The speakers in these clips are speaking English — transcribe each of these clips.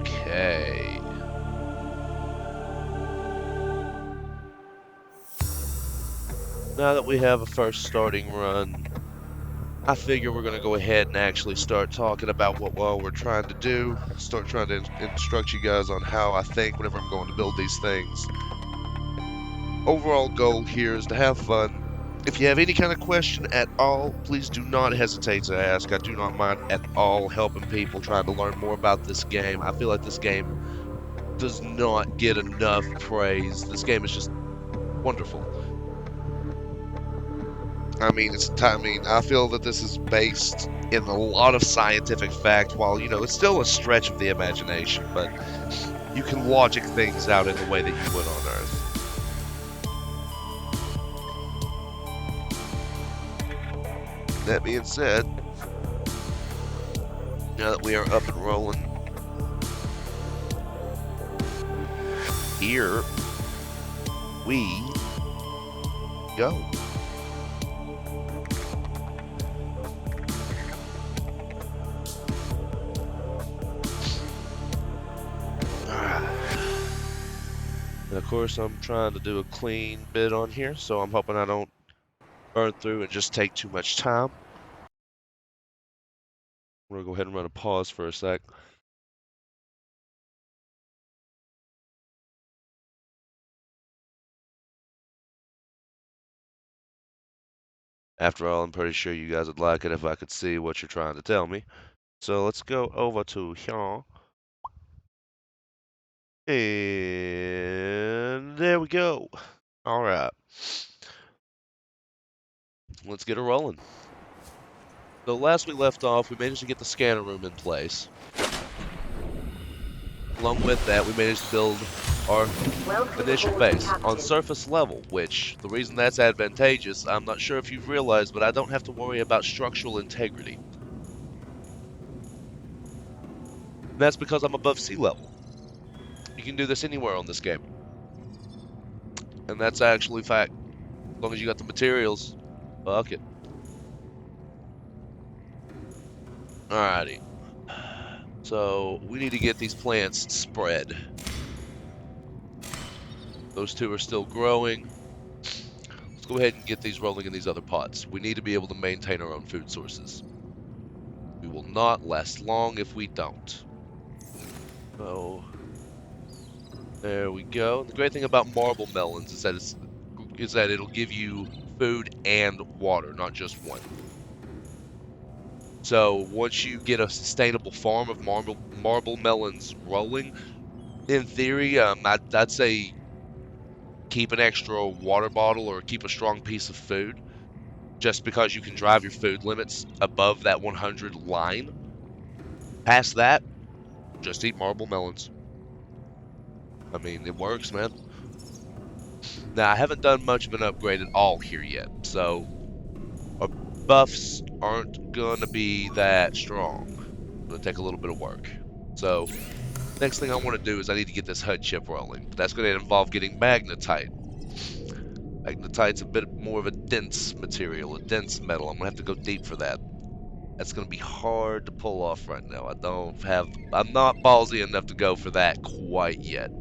Okay. Now that we have a first starting run, I figure we're going to go ahead and actually start talking about what we're trying to do. Start trying to instruct you guys on how I think whenever I'm going to build these things. Overall goal here is to have fun. If you have any kind of question at all, please do not hesitate to ask. I do not mind at all helping people trying to learn more about this game. I feel like this game does not get enough praise. This game is just wonderful. I feel that this is based in a lot of scientific fact, while, it's still a stretch of the imagination, but you can logic things out in the way that you would on Earth. That being said, now that we are up and rolling, here we go. And of course, I'm trying to do a clean bit on here, so I'm hoping I don't burn through and just take too much time. I'm going to go ahead and run a pause for a sec. After all, I'm pretty sure you guys would like it if I could see what you're trying to tell me. So let's go over to here. And there we go. All right. Let's get it rolling. So last we left off, we managed to get the scanner room in place. Along with that, we managed to build our initial base on surface level, which, the reason that's advantageous, I'm not sure if you've realized, but I don't have to worry about structural integrity. And that's because I'm above sea level. You can do this anywhere on this game. And that's actually fact. As long as you got the materials, fuck it. Alrighty. So, we need to get these plants spread. Those two are still growing. Let's go ahead and get these rolling in these other pots. We need to be able to maintain our own food sources. We will not last long if we don't. So, there we go. The great thing about marble melons is that it'll give you food and water, not just one. So once you get a sustainable farm of marble melons rolling, in theory, I'd say keep an extra water bottle or keep a strong piece of food, just because you can drive your food limits above that 100 line. Past that, just eat marble melons. I mean, it works, man. Now, I haven't done much of an upgrade at all here yet, so our buffs aren't gonna be that strong. It's gonna take a little bit of work. So, next thing I want to do is I need to get this HUD chip rolling. But that's going to involve getting magnetite. Magnetite's a bit more of a dense material, a dense metal. I'm going to have to go deep for that. That's going to be hard to pull off right now. I'm not ballsy enough to go for that quite yet.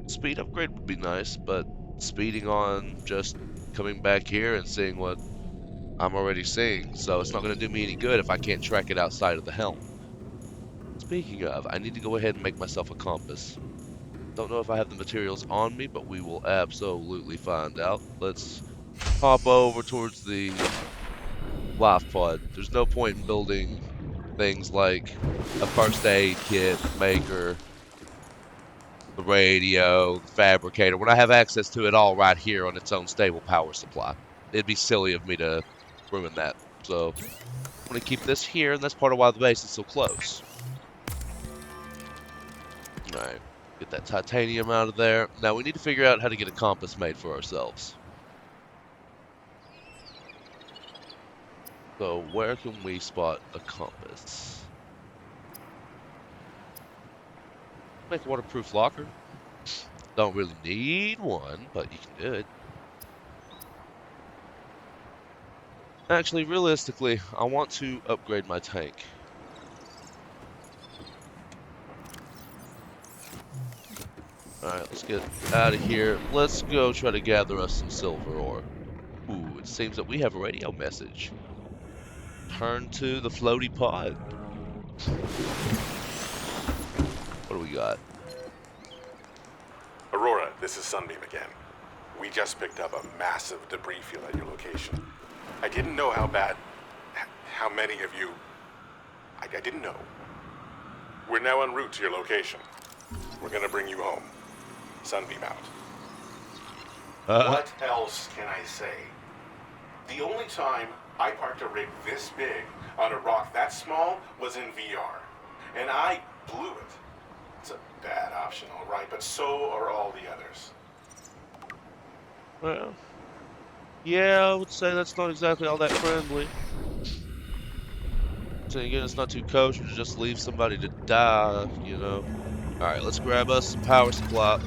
Speed upgrade would be nice, but speeding on just coming back here and seeing what I'm already seeing. So it's not going to do me any good if I can't track it outside of the helm. Speaking of, I need to go ahead and make myself a compass. Don't know if I have the materials on me, but we will absolutely find out. Let's hop over towards the life pod. There's no point in building things like a first aid kit, maker, the radio, the fabricator, when I have access to it all right here on its own stable power supply. It'd be silly of me to ruin that. So I'm going to keep this here, and that's part of why the base is so close. Alright, get that titanium out of there. Now we need to figure out how to get a compass made for ourselves. So where can we spot a compass? Make a waterproof locker. Don't really need one, but you can do it. Actually, realistically, I want to upgrade my tank. Alright, let's get out of here. Let's go try to gather us some silver ore. Ooh, it seems that we have a radio message. Turn to the floaty pod. What do we got? Aurora, this is Sunbeam again. We just picked up a massive debris field at your location. I didn't know how many of you... I didn't know. We're now en route to your location. We're gonna bring you home. Sunbeam out. What else can I say? The only time I parked a rig this big on a rock that small was in VR. And I blew it. It's a bad option, all right, but so are all the others. Well, yeah, I would say that's not exactly all that friendly. So again, it's not too kosher to just leave somebody to die, you know. Alright, let's grab us some power supply.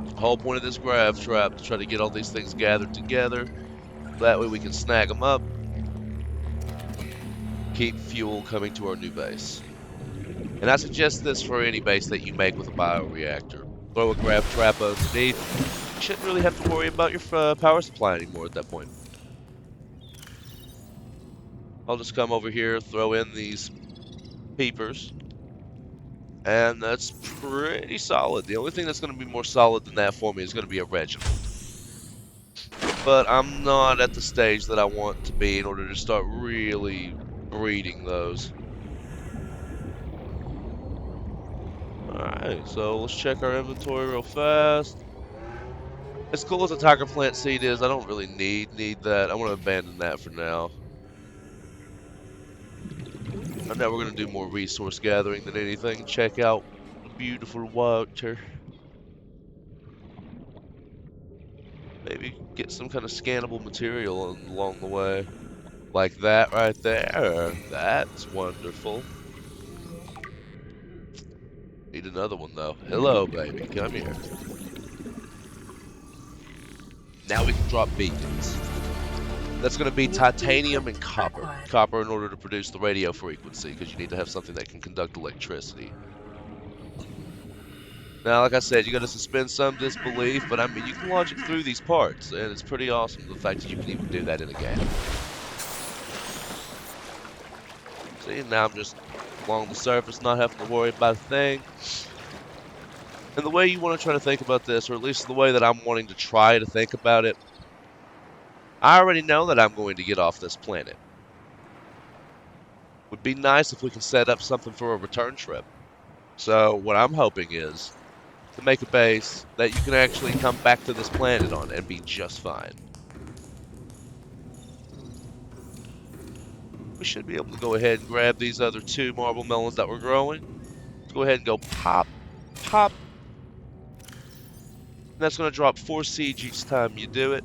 The whole point of this grav trap to try to get all these things gathered together. That way we can snag them up. Keep fuel coming to our new base. And I suggest this for any base that you make with a bioreactor. Throw a grav trap underneath. You shouldn't really have to worry about your power supply anymore at that point. I'll just come over here, throw in these peepers. And that's pretty solid. The only thing that's going to be more solid than that for me is going to be a regiment. But I'm not at the stage that I want to be in order to start really breeding those. Alright, so let's check our inventory real fast. As cool as a tiger plant seed is, I don't really need that. I'm going to abandon that for now. I know we're going to do more resource gathering than anything. Check out the beautiful water. Maybe get some kind of scannable material along the way. Like that right there. That's wonderful. Need another one though. Hello, baby. Come here. Now we can drop beacons. That's going to be titanium and copper. Copper in order to produce the radio frequency, because you need to have something that can conduct electricity. Now, like I said, you got to suspend some disbelief, but I mean, you can logic through these parts, and it's pretty awesome the fact that you can even do that in a game. See, now I'm just along the surface, not having to worry about a thing. And the way you want to try to think about this, or at least the way that I'm wanting to try to think about it, I already know that I'm going to get off this planet. Would be nice if we can set up something for a return trip. So what I'm hoping is to make a base that you can actually come back to this planet on and be just fine. We should be able to go ahead and grab these other 2 marble melons that we're growing. Let's go ahead and go pop, pop. And that's going to drop 4 seeds each time you do it.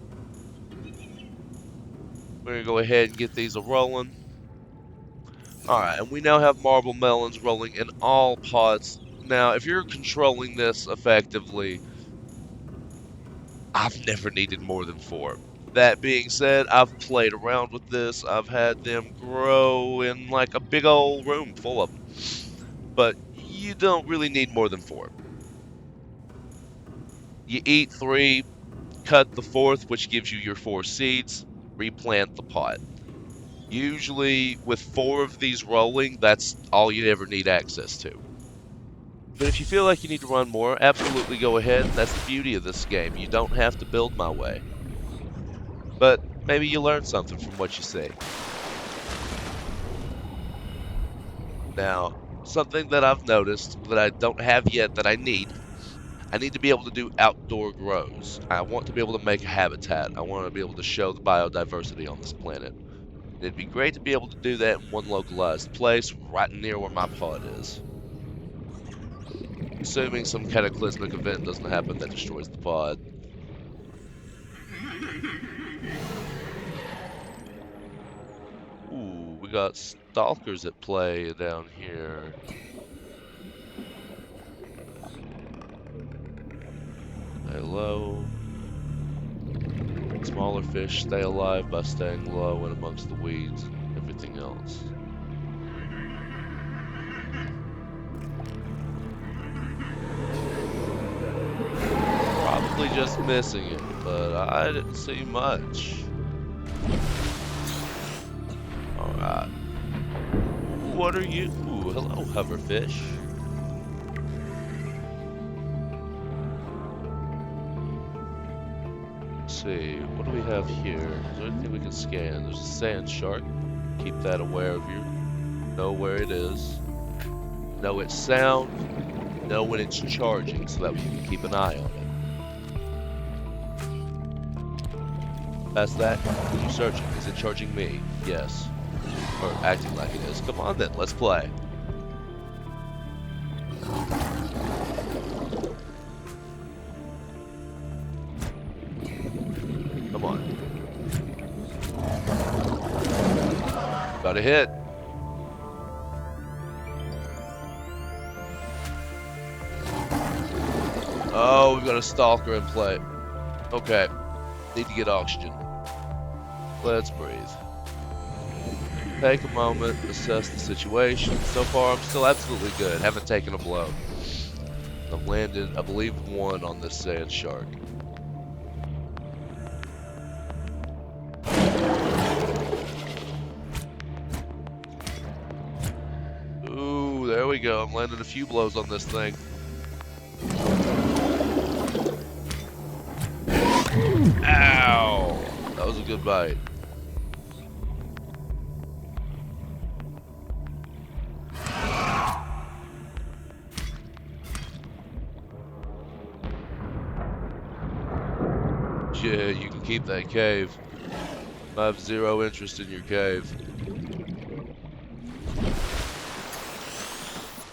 We're going to go ahead and get these a-rolling. Alright, and we now have marble melons rolling in all pots. Now, if you're controlling this effectively, I've never needed more than 4. That being said, I've played around with this. I've had them grow in like a big old room full of them. But you don't really need more than 4. You eat 3, cut the 4th, which gives you your 4 seeds, replant the pot. Usually, with 4 of these rolling, that's all you ever need access to. But if you feel like you need to run more, absolutely go ahead. That's the beauty of this game. You don't have to build my way. But maybe you learn something from what you see. Now, something that I've noticed that I don't have yet that I need to be able to do outdoor grows. I want to be able to make a habitat. I want to be able to show the biodiversity on this planet. And it'd be great to be able to do that in one localized place right near where my pod is. Assuming some cataclysmic event doesn't happen that destroys the pod. Ooh, we got stalkers at play down here. Hello. Smaller fish stay alive by staying low and amongst the weeds and everything else. just missing it, but I didn't see much. Alright. What are you? Ooh, hello, hoverfish. Let's see, what do we have here? Is there anything we can scan? There's a sand shark. Keep that aware of you. Know where it is. Know its sound. Know when it's charging, so that way you can keep an eye on it. Past that, are you searching? Is it charging me? Yes. Or acting like it is. Come on then, let's play. Come on. Got a hit. Oh, we've got a stalker in play. Okay. Need to get oxygen. Let's breathe. Take a moment, assess the situation. So far, I'm still absolutely good. Haven't taken a blow. I've landed, I believe, one on this sand shark. Ooh, there we go. I'm landing a few blows on this thing. Ow! That was a good bite. Yeah, you can keep that cave. I have zero interest in your cave.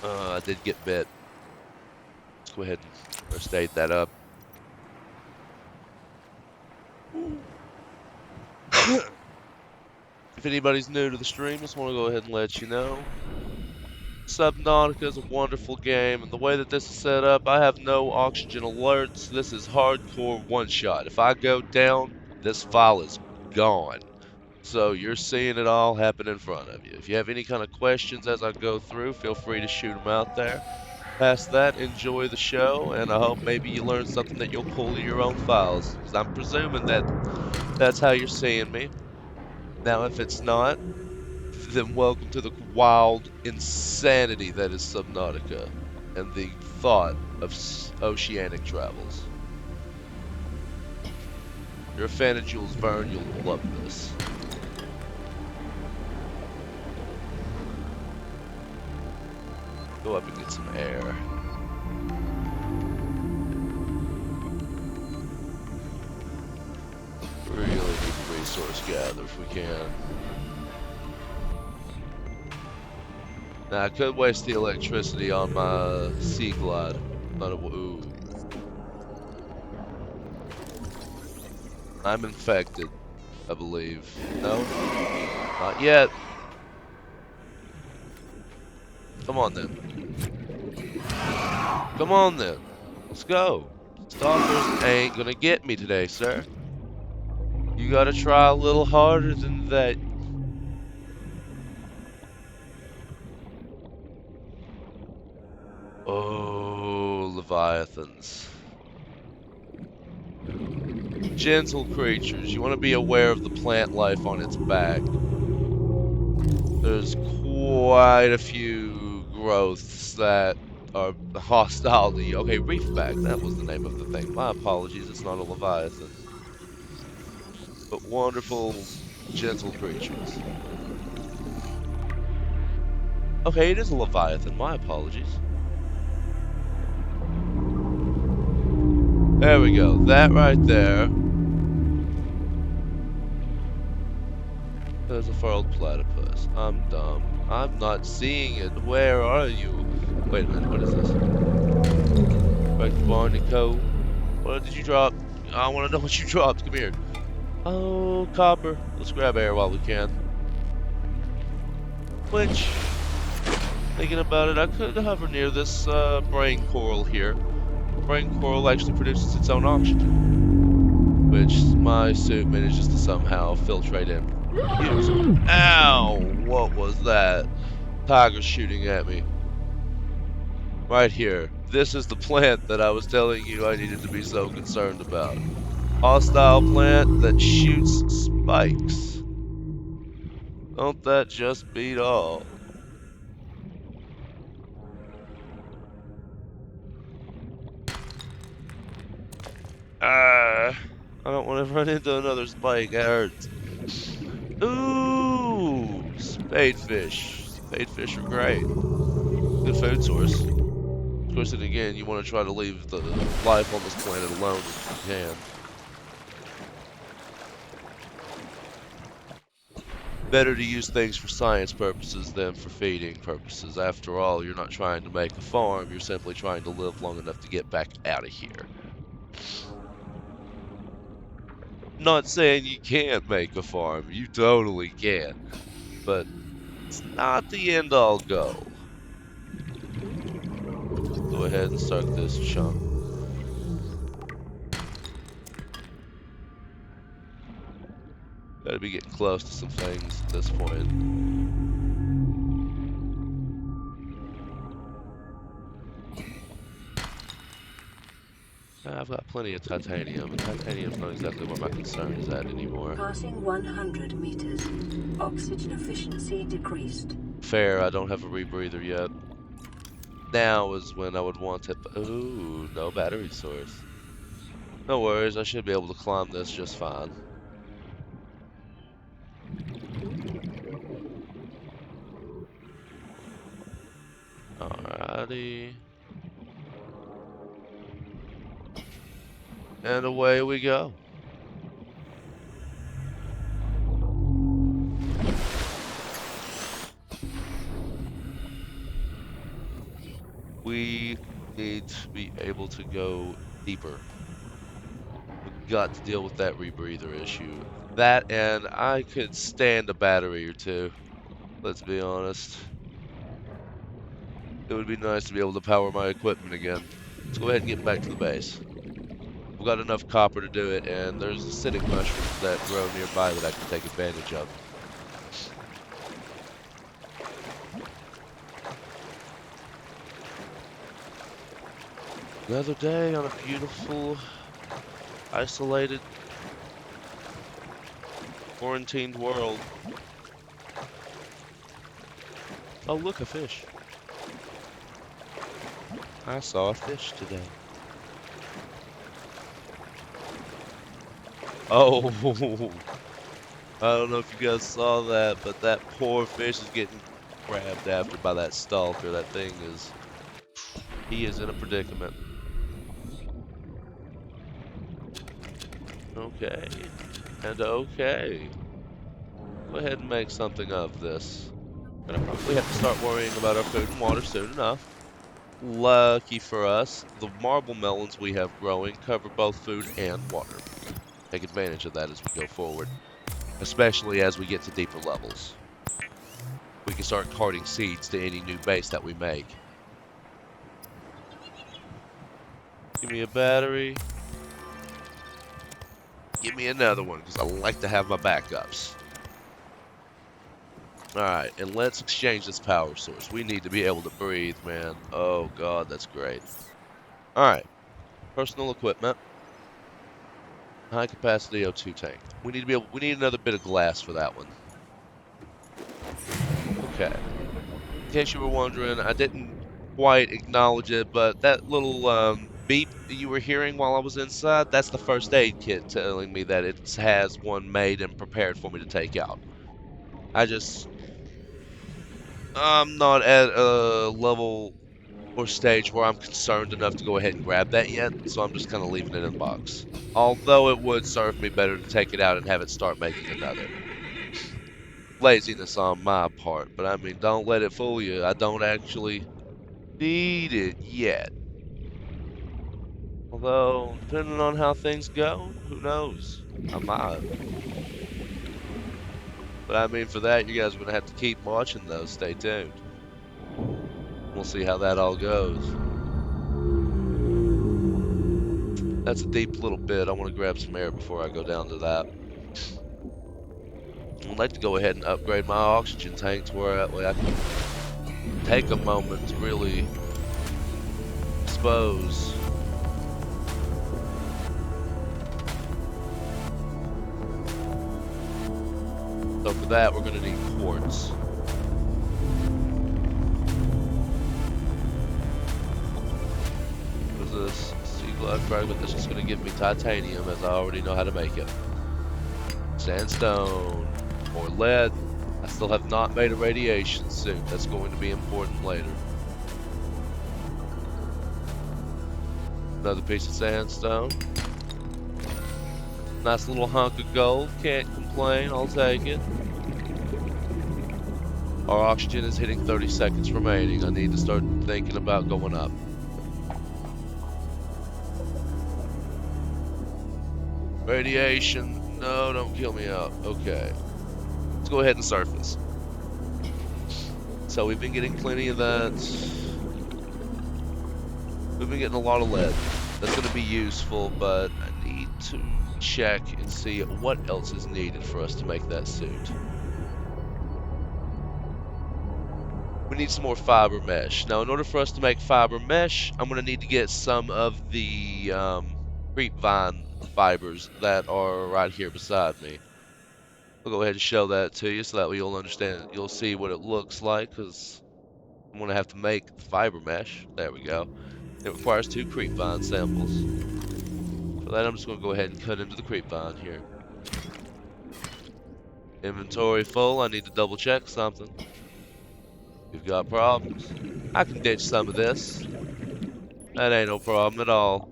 I did get bit. Let's go ahead and first aid that up. If anybody's new to the stream, just want to go ahead and let you know. Subnautica is a wonderful game, and the way that this is set up, I have no oxygen alerts. This is hardcore one-shot. If I go down, this file is gone. So you're seeing it all happen in front of you. If you have any kind of questions as I go through, feel free to shoot them out there. Past that, enjoy the show, and I hope maybe you learn something that you'll pull to your own files, because I'm presuming that that's how you're seeing me. Now, if it's not, then welcome to the wild insanity that is Subnautica and the thought of oceanic travels. If you're a fan of Jules Verne, you'll love this. Go up and get some air. Really need to resource gather if we can. Now, I could waste the electricity on my sea glide. Not a ooh. I'm infected, I believe. No? Not yet. Come on then. Come on then. Let's go. Stalkers ain't gonna get me today, sir. You gotta try a little harder than that. Oh, Leviathans. Gentle creatures. You want to be aware of the plant life on its back. There's quite a few growths that are hostile to you. Okay, Reefback. That was the name of the thing. My apologies. It's not a Leviathan. But wonderful, gentle creatures. Okay, it is a Leviathan. My apologies. There we go. That right there. There's a furled platypus. I'm dumb. I'm not seeing it. Where are you? Wait a minute. What is this? Right, Barnacle. What did you drop? I want to know what you dropped. Come here. Oh, copper. Let's grab air while we can. Which, thinking about it, I could hover near this brain coral here. Brain coral actually produces its own oxygen, which my suit manages to somehow filtrate in. Ow! What was that? Tiger shooting at me. Right here. This is the plant that I was telling you I needed to be so concerned about. Hostile plant that shoots spikes. Don't that just beat all? Ah, I don't want to run into another spike. It hurts. Ooh, spadefish. Spadefish are great. Good food source. Of course, then again, you want to try to leave the life on this planet alone if you can. Better to use things for science purposes than for feeding purposes. After all, you're not trying to make a farm, you're simply trying to live long enough to get back out of here. Not saying you can't make a farm, you totally can, but it's not the end all goal. Go ahead and suck this chunk. Gotta be getting close to some things at this point. I've got plenty of titanium, and titanium's not exactly where my concern is at anymore. Passing 100 meters. Oxygen efficiency decreased. Fair, I don't have a rebreather yet. Now is when I would want it. Ooh, no battery source. No worries, I should be able to climb this just fine. Alrighty. And away we go. We need to be able to go deeper. We've got to deal with that rebreather issue. That, and I could stand a battery or two. Let's be honest. It would be nice to be able to power my equipment again. Let's go ahead and get back to the base. We've got enough copper to do it, and there's acidic mushrooms that grow nearby that I can take advantage of. Another day on a beautiful, isolated, quarantined world. Oh, look, a fish. I saw a fish today. Oh, I don't know if you guys saw that, but that poor fish is getting grabbed after by that stalker. That thing is, he is in a predicament. Okay, and okay. Go ahead and make something of this. Gonna probably have to start worrying about our food and water soon enough. Lucky for us, the marble melons we have growing cover both food and water. Take advantage of that as we go forward, especially as we get to deeper levels. We can start carting seeds to any new base that we make. Give me a battery. Give me another one, because I like to have my backups. Alright, and let's exchange this power source. We need to be able to breathe, man. Oh god, that's great. Alright, personal equipment. High capacity O2 tank. We need another bit of glass for that one. Okay. In case you were wondering, I didn't quite acknowledge it, but that little beep that you were hearing while I was inside, that's the first aid kit telling me that it has one made and prepared for me to take out. I'm not at a level or stage where I'm concerned enough to go ahead and grab that yet, so I'm just kind of leaving it in the box. Although it would serve me better to take it out and have it start making another. Laziness on my part, but I mean, don't let it fool you. I don't actually need it yet. Although, depending on how things go, who knows? I might. But I mean, for that, you guys are going to have to keep watching those. Stay tuned. We'll see how that all goes. That's a deep little bit. I want to grab some air before I go down to that. I'd like to go ahead and upgrade my oxygen tank to where that way I can take a moment to really expose. So for that, we're gonna need quartz. What is this? Sea glass fragment. This is gonna give me titanium, as I already know how to make it. Sandstone. More lead. I still have not made a radiation suit. That's going to be important later. Another piece of sandstone. Nice little hunk of gold. Can't complain. I'll take it. Our oxygen is hitting 30 seconds remaining. I need to start thinking about going up. Radiation. No, don't kill me out. Okay. Let's go ahead and surface. So we've been getting plenty of that. We've been getting a lot of lead. That's going to be useful, but I need to check and see what else is needed for us to make that suit. We need some more fiber mesh. Now, in order for us to make fiber mesh, I'm going to need to get some of the creepvine fibers that are right here beside me. I'll go ahead and show that to you so that way you'll understand, you'll see what it looks like, because I'm going to have to make the fiber mesh. There we go. It requires 2 creepvine samples. For that, I'm just going to go ahead and cut into the creepvine here. Inventory full. I need to double check something. We've got problems. I can ditch some of this. That ain't no problem at all.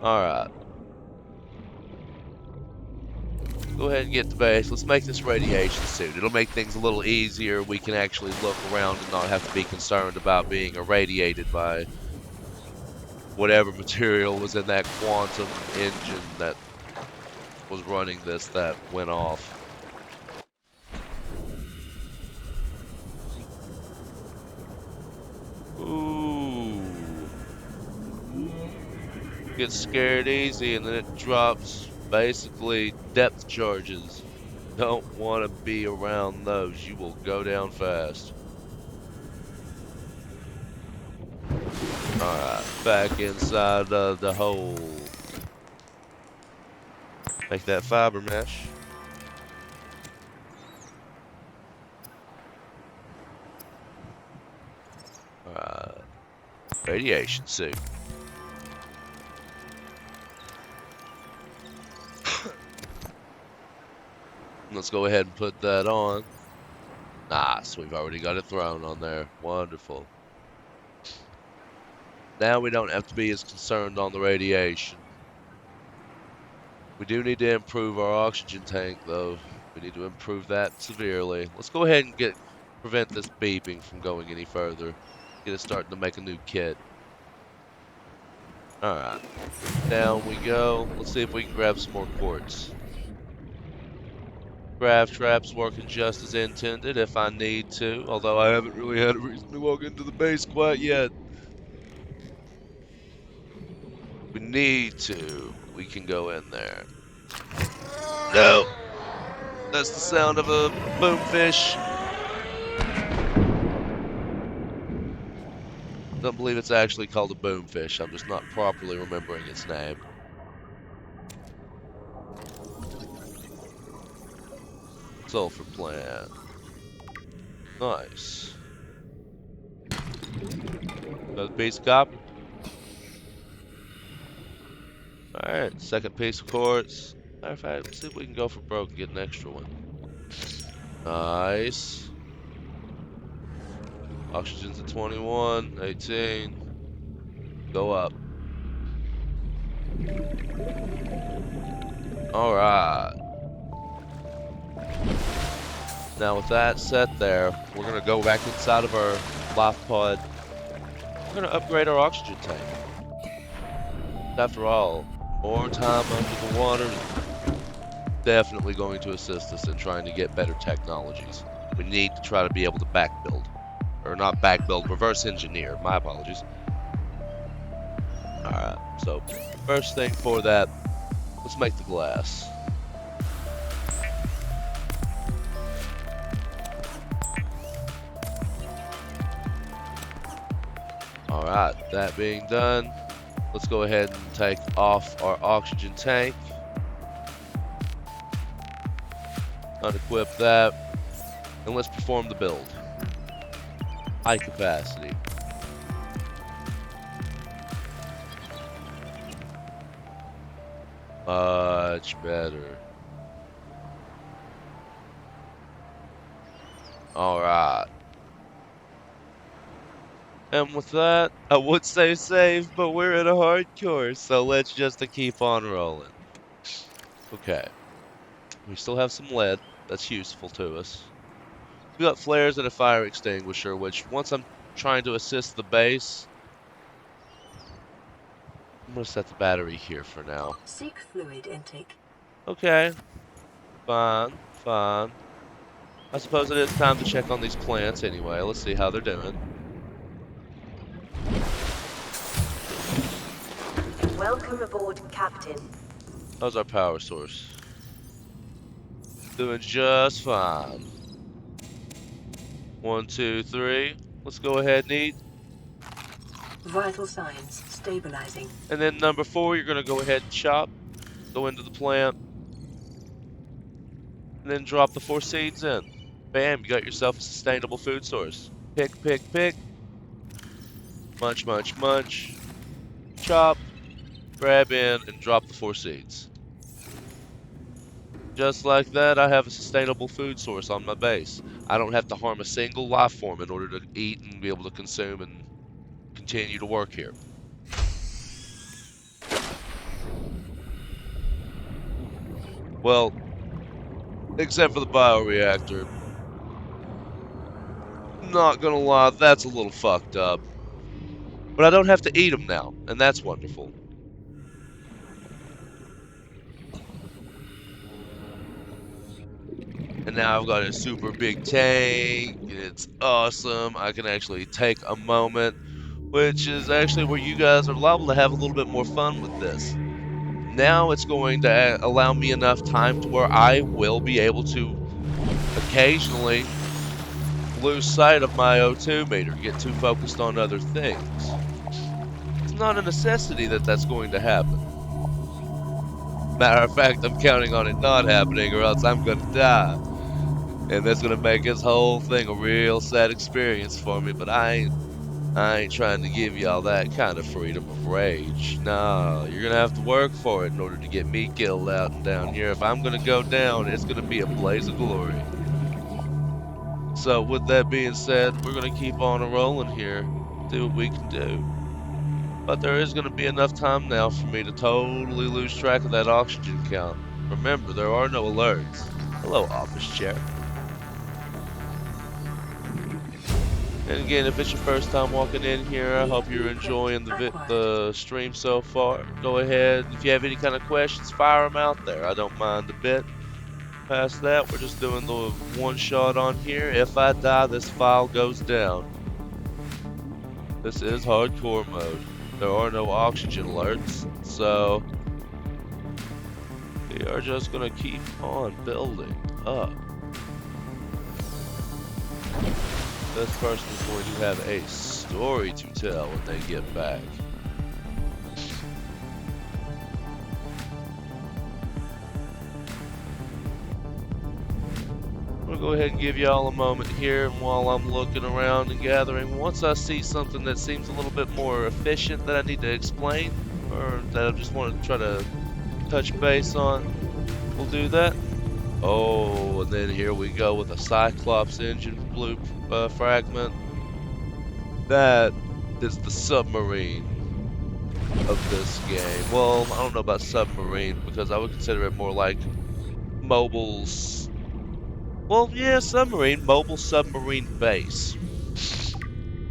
Alright. Go ahead and get to base. Let's make this radiation suit. It'll make things a little easier. We can actually look around and not have to be concerned about being irradiated by whatever material was in that quantum engine that was running this that went off. Ooh. Gets scared easy and then it drops basically depth charges. Don't want to be around those. You will go down fast. Alright, back inside the hole. Make that fiber mesh. Alright. Radiation suit. Let's go ahead and put that on. Nice, we've already got it thrown on there. Wonderful. Now we don't have to be as concerned on the radiation. We do need to improve our oxygen tank, though. We need to improve that severely. Let's go ahead and prevent this beeping from going any further. Get it starting to make a new kit. Alright. Down we go. Let's see if we can grab some more quartz. Grav traps working just as intended if I need to, although I haven't really had a reason to walk into the base quite yet. We need to. We can go in there. No! That's the sound of a boomfish. Don't believe it's actually called a boomfish. I'm just not properly remembering its name. Sulfur plant. Nice. Another piece of copper. Alright, second piece of quartz. Matter of fact, let's see if we can go for broke and get an extra one. Nice. Oxygen's at 21, 18. Go up. Alright. Now with that set there, we're going to go back inside of our life pod. We're going to upgrade our oxygen tank. After all, more time under the water is definitely going to assist us in trying to get better technologies. We need to try to be able to back build. Or not back build, reverse engineer. My apologies. Alright, so first thing for that, let's make the glass. Alright, that being done, let's go ahead and take off our oxygen tank. Unequip that. And let's perform the build. High capacity. Much better. Alright. And with that, I would say save, but we're in a hardcore, so let's just keep on rolling. Okay. We still have some lead. That's useful to us. We got flares and a fire extinguisher, which once I'm trying to assist the base, I'm going to set the battery here for now. Seek fluid intake. Okay. Fine. Fine. I suppose it is time to check on these plants anyway. Let's see how they're doing. Welcome aboard, Captain. How's our power source? Doing just fine. 1, 2, 3. Let's go ahead and eat. Vital signs stabilizing. And then number 4, you're going to go ahead and chop. Go into the plant. And then drop the 4 seeds in. Bam, you got yourself a sustainable food source. Pick, pick, pick. Munch, munch, munch. Chop. Grab in and drop the 4 seeds. Just like that, I have a sustainable food source on my base. I don't have to harm a single life form in order to eat and be able to consume and continue to work here. Well, except for the bioreactor. Not gonna lie, that's a little fucked up. But I don't have to eat them now, and that's wonderful. And now I've got a super big tank, and it's awesome. I can actually take a moment, which is actually where you guys are liable to have a little bit more fun with this. Now it's going to allow me enough time to where I will be able to occasionally lose sight of my O2 meter, get too focused on other things. It's not a necessity that that's going to happen. Matter of fact, I'm counting on it not happening or else I'm gonna die. And that's gonna make this whole thing a real sad experience for me, but I ain't trying to give y'all that kind of freedom of rage. No, you're gonna have to work for it in order to get me killed out and down here. If I'm gonna go down, it's gonna be a blaze of glory. So with that being said, we're gonna keep on rolling here, do what we can do. But there is gonna be enough time now for me to totally lose track of that oxygen count. Remember, there are no alerts. Hello, office chair. And again, if it's your first time walking in here, I hope you're enjoying the stream so far. Go ahead, if you have any kind of questions, fire them out there. I don't mind a bit. Past that, we're just doing the one shot on here. If I die, this file goes down. This is hardcore mode. There are no oxygen alerts, so we are just gonna keep on building up. This person is going to have a story to tell when they get back. I'm going to go ahead and give y'all a moment here, and while I'm looking around and gathering, once I see something that seems a little bit more efficient that I need to explain, or that I just want to try to touch base on, we'll do that. Oh, and then here we go with a Cyclops engine blue fragment. That is the submarine of this game. Well, I don't know about submarine because I would consider it more like mobile's. Well, yeah, submarine, mobile submarine base.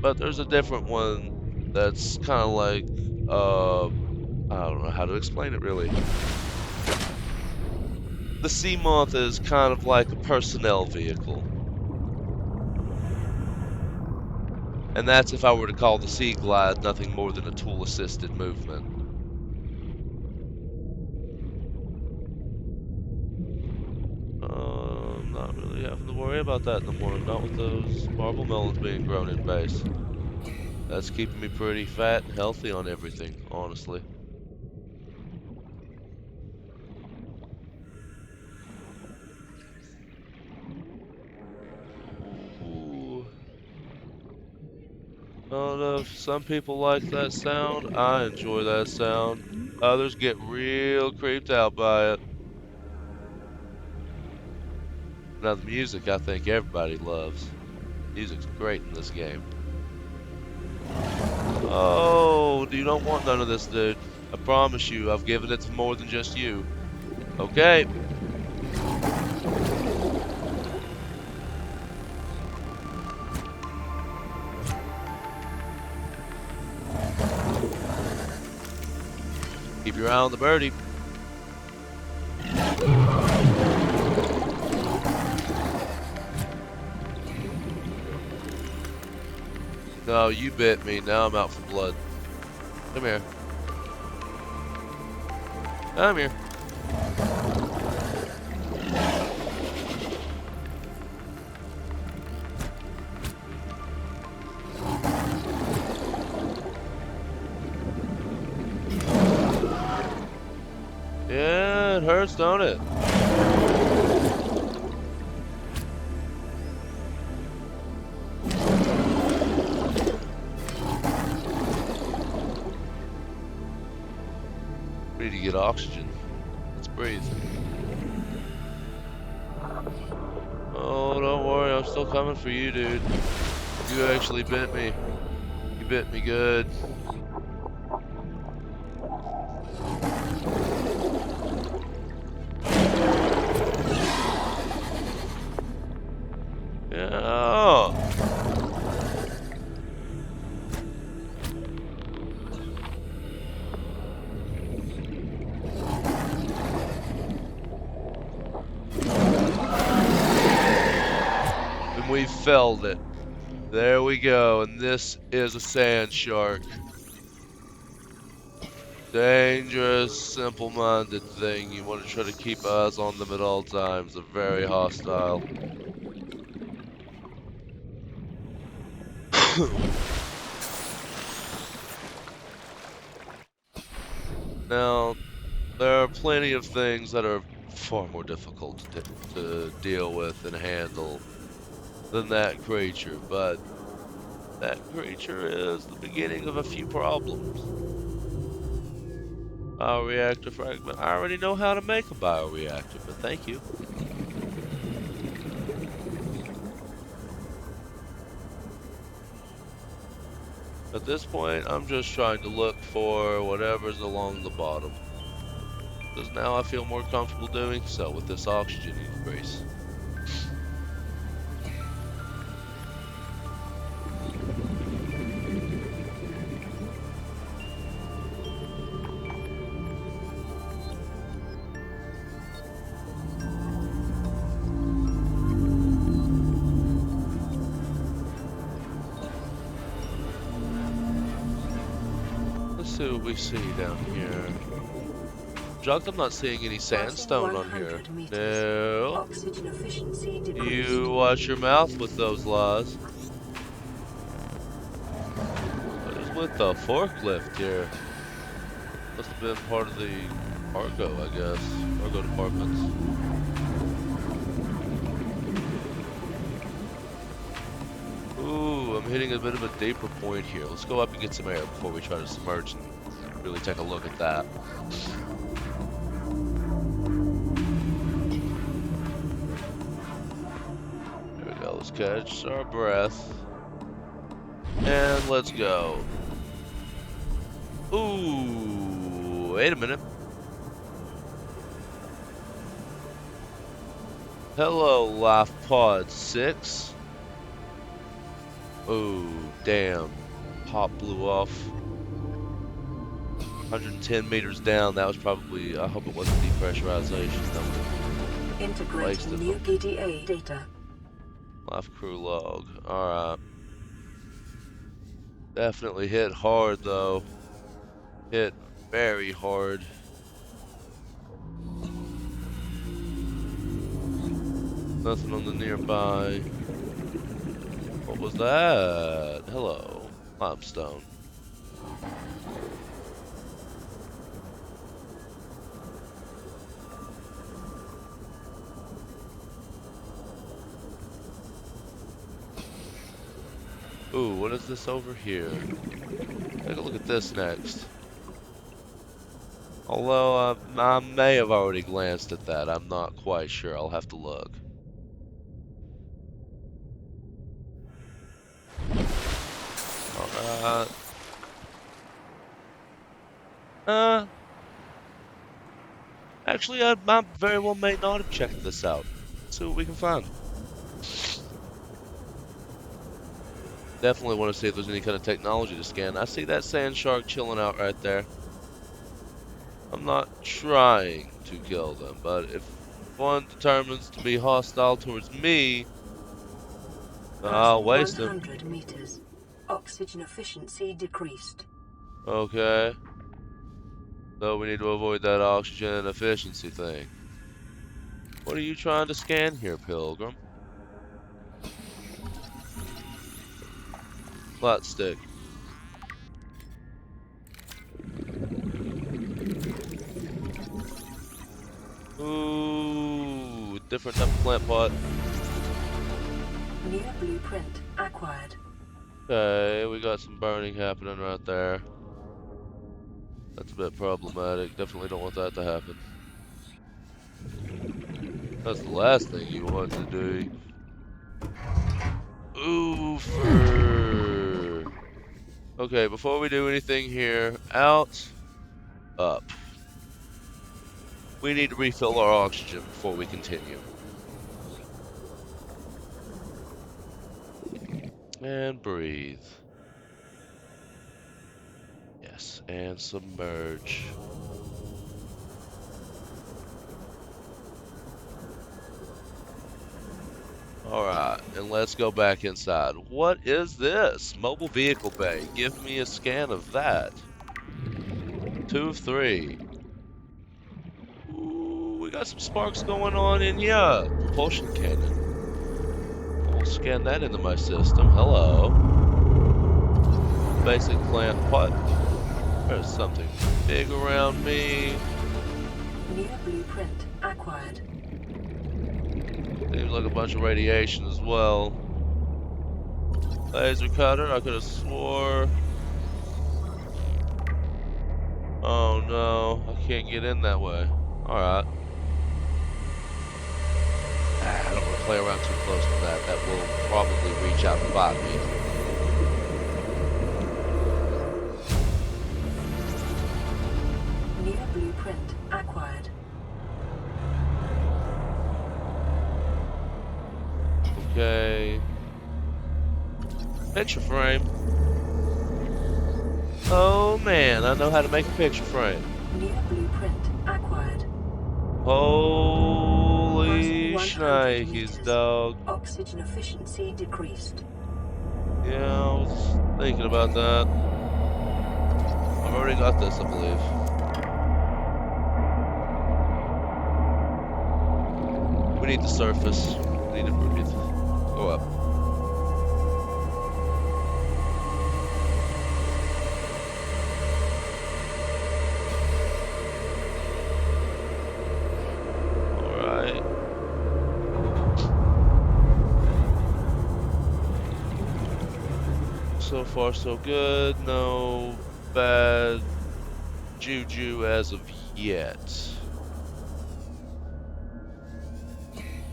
But there's a different one that's kind of like, I don't know how to explain it really. The Sea Moth is kind of like a personnel vehicle. And that's if I were to call the Sea Glide nothing more than a tool-assisted movement. I'm not really having to worry about that no more. Not with those marble melons being grown in base. That's keeping me pretty fat and healthy on everything, honestly. Ooh. I don't know if some people like that sound. I enjoy that sound. Others get real creeped out by it. Now the music, I think everybody loves. Music's great in this game. Oh, you don't want none of this, dude. I promise you, I've given it to more than just you. Okay. Keep your eye on the birdie. No, you bit me. Now I'm out for blood. Come here. Come here. Yeah, it hurts, don't it? We need to get oxygen. Let's breathe. Oh, don't worry. I'm still coming for you, dude. You actually bit me. You bit me good. Yeah. And we felled it. There we go. And this is a sand shark. Dangerous, simple-minded thing. You want to try to keep eyes on them at all times. They're very hostile. Now, there are plenty of things that are far more difficult to deal with and handle than that creature, but that creature is the beginning of a few problems. Bioreactor fragment. I already know how to make a bioreactor, but thank you. At this point, I'm just trying to look for whatever's along the bottom. Because now I feel more comfortable doing so with this oxygen increase. Let's see what we see down here. Shocked I'm not seeing any sandstone on here. No. Oxygen efficiency decreased. You watch your mouth with those lies. What is with the forklift here? Must have been part of the cargo, I guess. Cargo departments. Ooh, I'm hitting a bit of a deeper point here. Let's go up and get some air before we try to submerge and really take a look at that. There we go. Let's catch our breath. And let's go. Ooh, wait a minute. Hello, Life Pod 6. Oh, damn. Pop blew off. 110 meters down. That was probably, I hope it wasn't depressurization. That would Integrating new PDA data. Life crew log. Alright. Definitely hit hard, though. Hit very hard. Nothing on the nearby. What was that? Hello. Limestone. Ooh, what is this over here? Take a look at this next. Although I may have already glanced at that, I'm not quite sure. I'll have to look. Alright. Uh, actually, I very well may not have checked this out. Let's see what we can find. Definitely want to see if there's any kind of technology to scan. I see that sand shark chilling out right there. I'm not trying to kill them, but if one determines to be hostile towards me, I'll waste him. 100 meters. Oxygen efficiency decreased. Okay. So we need to avoid that oxygen efficiency thing. What are you trying to scan here, Pilgrim? Flat stick. Ooh, different type of plant pot. New blueprint acquired. Okay, we got some burning happening right there. That's a bit problematic. Definitely don't want that to happen. That's the last thing you want to do. Oofer. Okay, before we do anything here, out, up. We need to refill our oxygen before we continue. And breathe. Yes, and submerge. Alright, and let's go back inside. What is this? Mobile vehicle bay. Give me a scan of that. 2 of 3. Ooh, we got some sparks going on in here. Propulsion cannon. We'll scan that into my system. Hello. Basic plant pot. There's something big around me. New blueprint acquired. Seems like a bunch of radiation as well. Laser cutter, I could have swore. Oh no, I can't get in that way. Alright. I don't want to play around too close to that. That will probably reach out and bite me. New blueprint acquired. Okay. Picture frame. Oh man, I know how to make a picture frame. New blueprint acquired. Holy 100 shnikes, meters. dog. Oxygen efficiency decreased. Yeah, I was thinking about that. I've already got this, I believe. We need the surface. We need to breathe. Go up. Alright. So far, so good. No bad juju as of yet.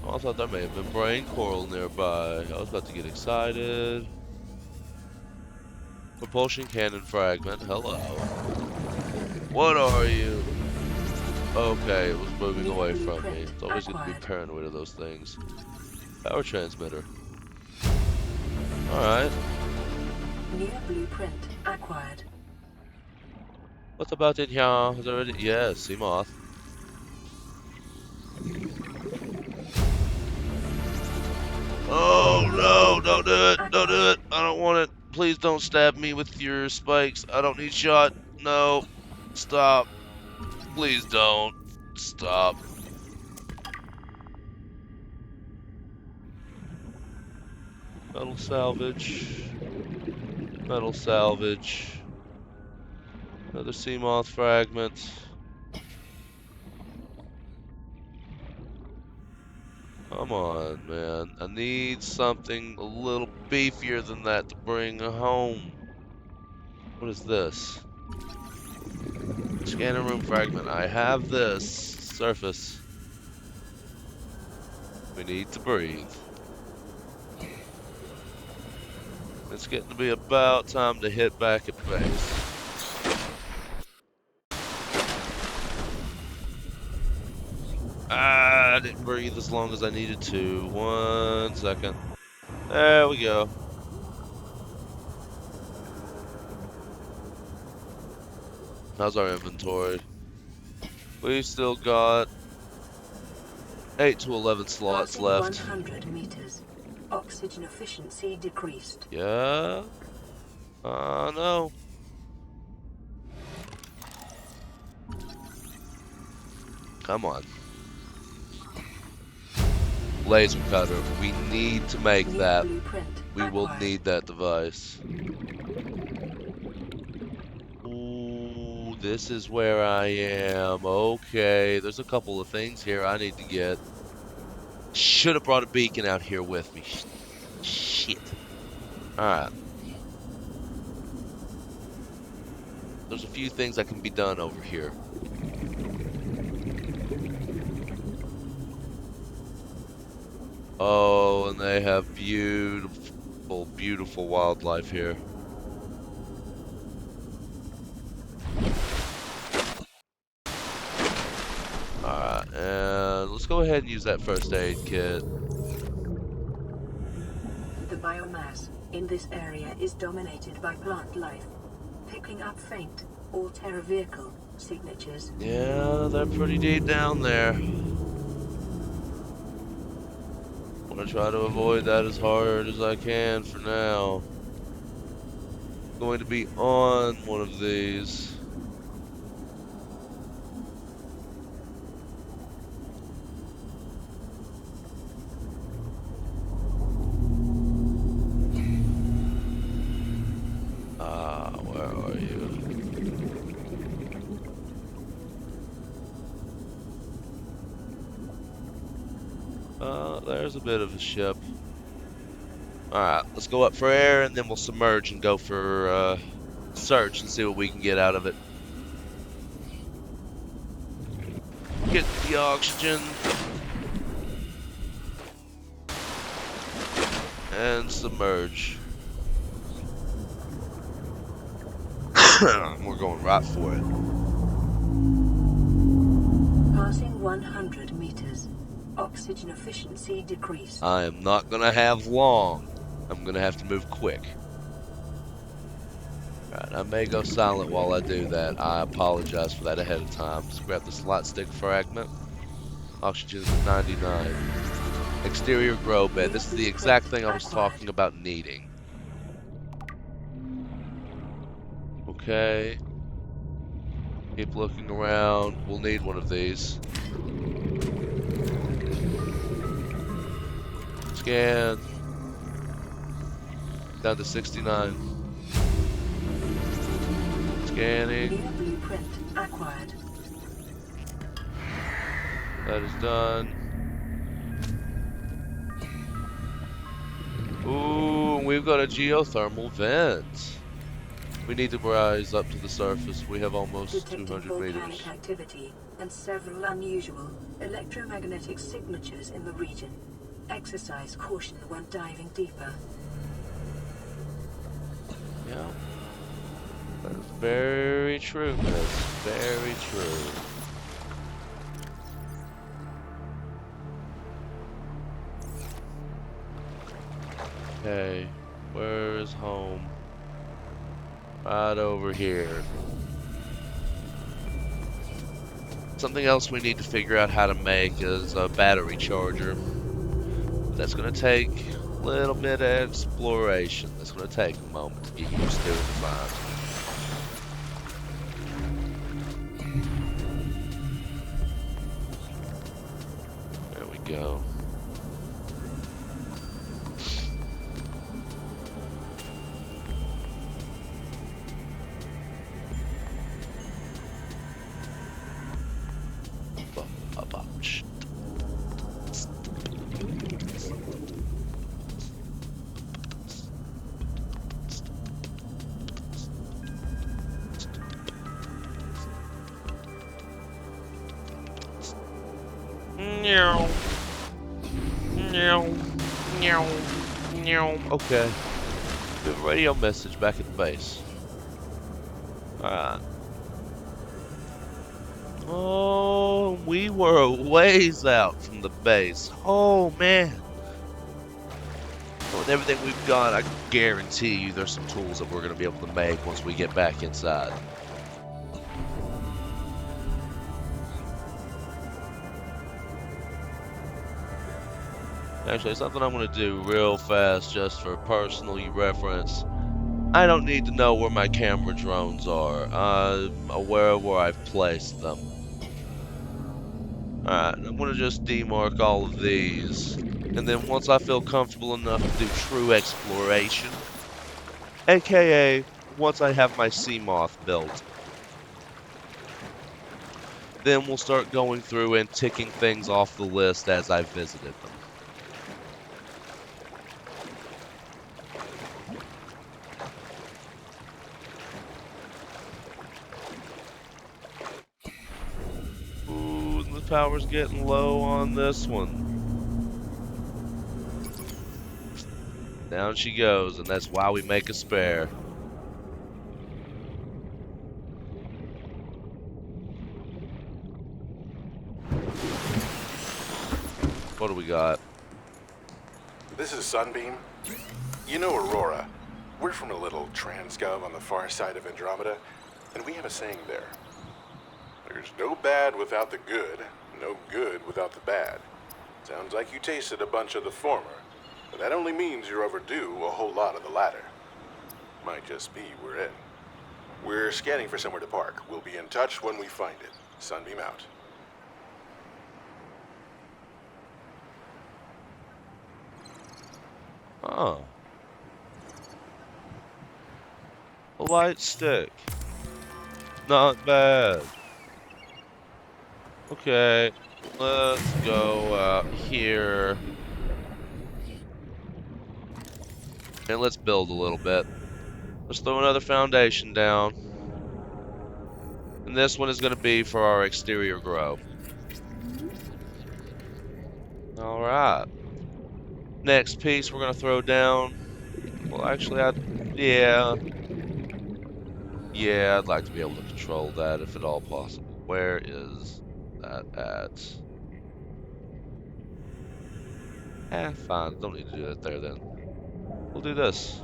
Oh, I thought there may have been brain coral nearby. I was about to get excited. Propulsion cannon fragment. Hello. What are you? Okay, it was moving away from me. It's always good to be paranoid of those things. Power transmitter. Alright. New blueprint acquired. What about in here? Is there any? Yes, sea moth. Oh no, don't do it. Don't do it. I don't want it. Please don't stab me with your spikes. I don't need shot. No. Stop. Please don't. Stop. Metal salvage. Metal salvage. Another sea moth fragment. Come on, man. I need something a little beefier than that to bring home. What is this? Scanner room fragment. I have this. Surface. We need to breathe. It's getting to be about time to hit back at base. Ah, I didn't breathe as long as I needed to. 1 second. There we go. How's our inventory? We still got 8 to 11 slots Passing left. 100 meters. Oxygen efficiency decreased. Yeah? No. Come on. Laser cutter. We need to make New that. blueprint We will acquired. need that device. Ooh, this is where I am. Okay, there's a couple of things here I need to get. Should have brought a beacon out here with me. Shit. Alright. There's a few things that can be done over here. Oh, and they have beautiful, beautiful wildlife here. Alright, and let's go ahead and use that first aid kit. The biomass in this area is dominated by plant life, picking up faint or terror vehicle signatures. Yeah, they're pretty deep down there. I'm gonna try to avoid that as hard as I can for now. Going to be on one of these. Where are you? There's a bit of a ship. Alright, let's go up for air and then we'll submerge and go for search and see what we can get out of it. Get the oxygen. And submerge. We're going right for it. Passing 100 meters. Oxygen efficiency decreased. I am not gonna have long. I'm gonna have to move quick. Alright, I may go silent while I do that. I apologize for that ahead of time. Let's grab the slot stick fragment. Oxygen is at 99. Exterior grow bed. This is the exact thing I was talking about needing. Okay. Keep looking around. We'll need one of these. Scan. Down to 69. Scanning. New blueprint acquired. That is done. Ooh, we've got a geothermal vent. We need to rise up to the surface. We have almost Detecting 200 volcanic meters. activity and several unusual electromagnetic signatures in the region. Exercise caution when diving deeper. Yeah. That is very true, miss. Very true. Okay, where is home? Right over here. Something else we need to figure out how to make is a battery charger. That's going to take a little bit of exploration. That's going to take a moment to get used to and find. There we go. Meow. Meow. Meow. Meow. Okay. We have a radio message back at the base. Alright. Oh, we were a ways out from the base. Oh, man. With everything we've got, I guarantee you there's some tools that we're going to be able to make once we get back inside. Actually, something I'm going to do real fast just for personal reference. I don't need to know where my camera drones are. I'm aware of where I've placed them. Alright, I'm going to just demarc all of these. And then once I feel comfortable enough to do true exploration, aka once I have my Seamoth built, then we'll start going through and ticking things off the list as I've visited them. Ooh, the power's getting low on this one. Down she goes, and that's why we make a spare. What do we got? This is Sunbeam. You know Aurora. We're from a little transgov on the far side of Andromeda, and we have a saying there. There's no bad without the good, no good without the bad. Sounds like you tasted a bunch of the former, but that only means you're overdue a whole lot of the latter. Might just be we're in. We're scanning for somewhere to park. We'll be in touch when we find it. Sunbeam out. Oh. A light stick. Not bad. Okay, let's go out here. And let's build a little bit. Let's throw another foundation down. And this one is going to be for our exterior grow. Alright. Next piece we're going to throw down. Well, actually, yeah. Yeah, I'd like to be able to control that if at all possible. Where is that at? Fine. Don't need to do that there then. We'll do this.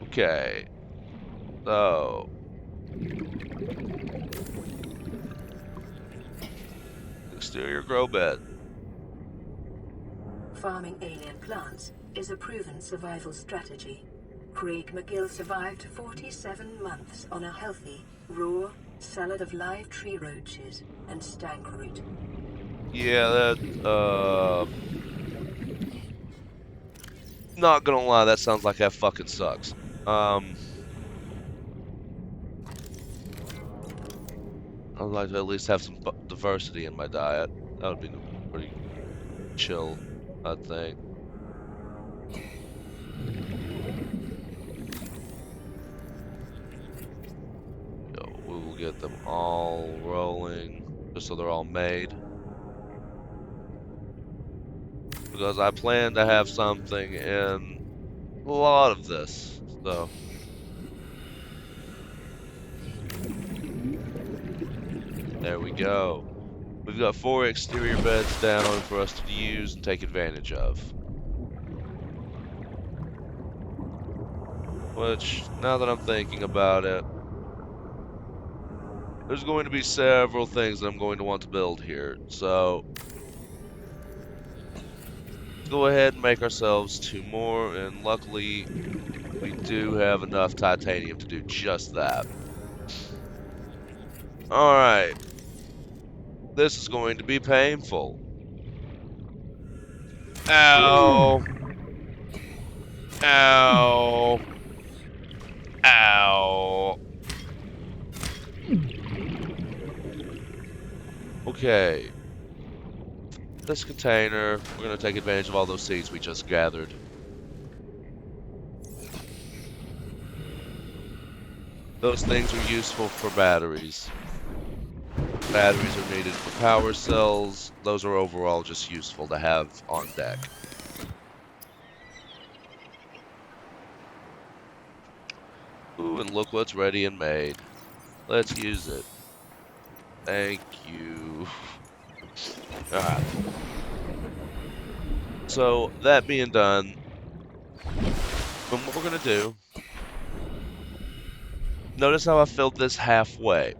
Okay. So. Exterior grow bed. Farming alien plants is a proven survival strategy. Craig McGill survived 47 months on a healthy, raw salad of live tree roaches and stank root. Yeah, not gonna lie, that sounds like that fucking sucks. I'd like to at least have some diversity in my diet. That would be pretty chill, I think. We will get them all rolling, just so they're all made. Because I plan to have something in a lot of this, so. There we go. We've got 4 exterior beds down for us to use and take advantage of. Which, now that I'm thinking about it, there's going to be several things that I'm going to want to build here. So, let's go ahead and make ourselves 2 more, and luckily, we do have enough titanium to do just that. Alright. This is going to be painful. Ow. Ow. Ow. Okay. This container, we're going to take advantage of all those seeds we just gathered. Those things are useful for batteries. Batteries are needed for power cells. Those are overall just useful to have on deck. Ooh, and look what's ready and made. Let's use it. Thank you. Alright. So, that being done, then what we're going to do, notice how I filled this halfway.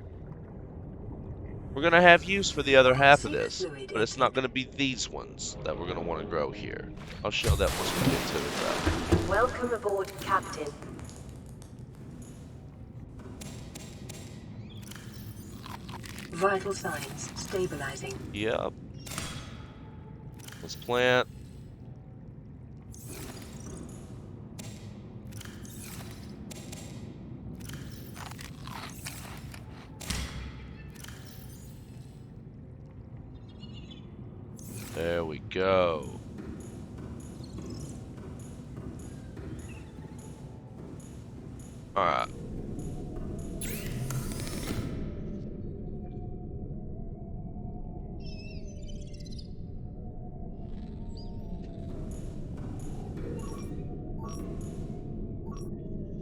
We're going to have use for the other half of Sync this, fluid but it's not intake. going to be these ones that we're going to want to grow here. I'll show that once we get to it, though. Welcome aboard, Captain. Vital signs stabilizing. Yep. Let's plant. There we go. Alright.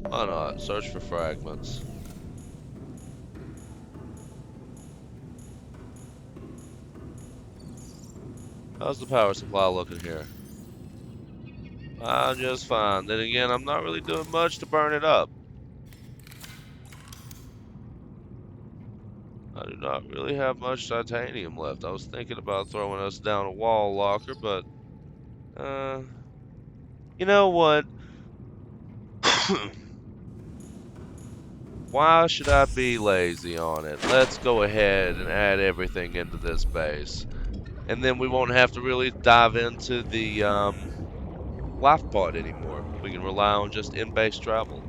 Why not? Search for fragments. How's the power supply looking here? Just fine. Then again, I'm not really doing much to burn it up. I do not really have much titanium left. I was thinking about throwing us down a wall locker, but, you know what? Why should I be lazy on it? Let's go ahead and add everything into this base. And then we won't have to really dive into the life pod anymore. We can rely on just in-base travel.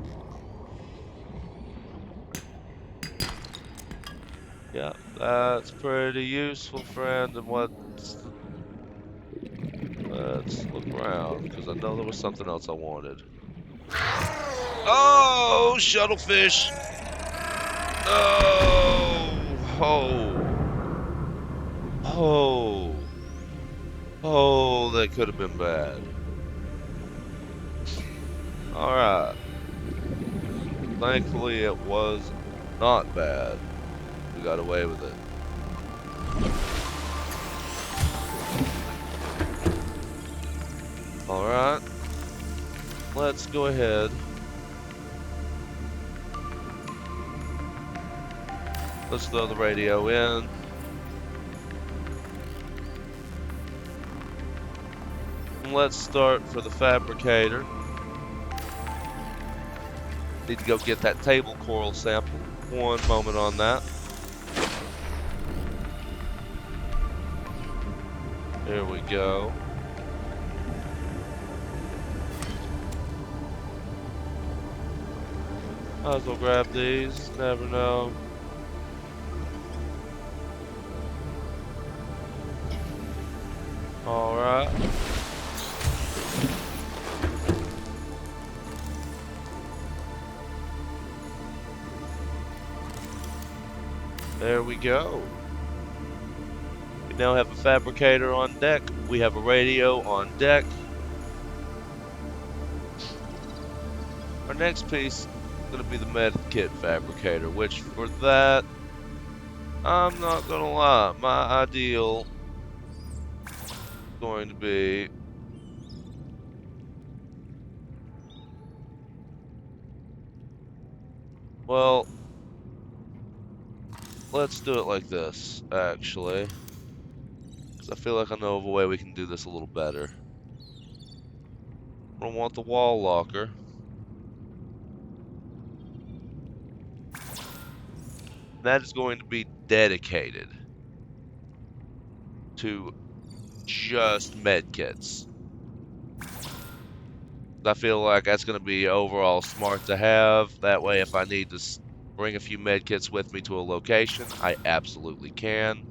Yeah, that's pretty useful, friend. And let's look around, because I know there was something else I wanted. Oh, shuttlefish! No! Oh! Oh! Oh, that could have been bad. Alright. Thankfully, it was not bad. We got away with it. Alright. Let's go ahead. Let's throw the radio in. And let's start for the fabricator. Need to go get that table coral sample. One moment on that. There we go. Might as well grab these. Never know. Alright. There we go. We now have a fabricator on deck. We have a radio on deck. Our next piece is going to be the med kit fabricator, which for that, I'm not going to lie, my ideal is going to be well, let's do it like this, actually. Because I feel like I know of a way we can do this a little better. I don't want the wall locker. That is going to be dedicated to just medkits. I feel like that's going to be overall smart to have. That way, if I need to bring a few medkits with me to a location, I absolutely can.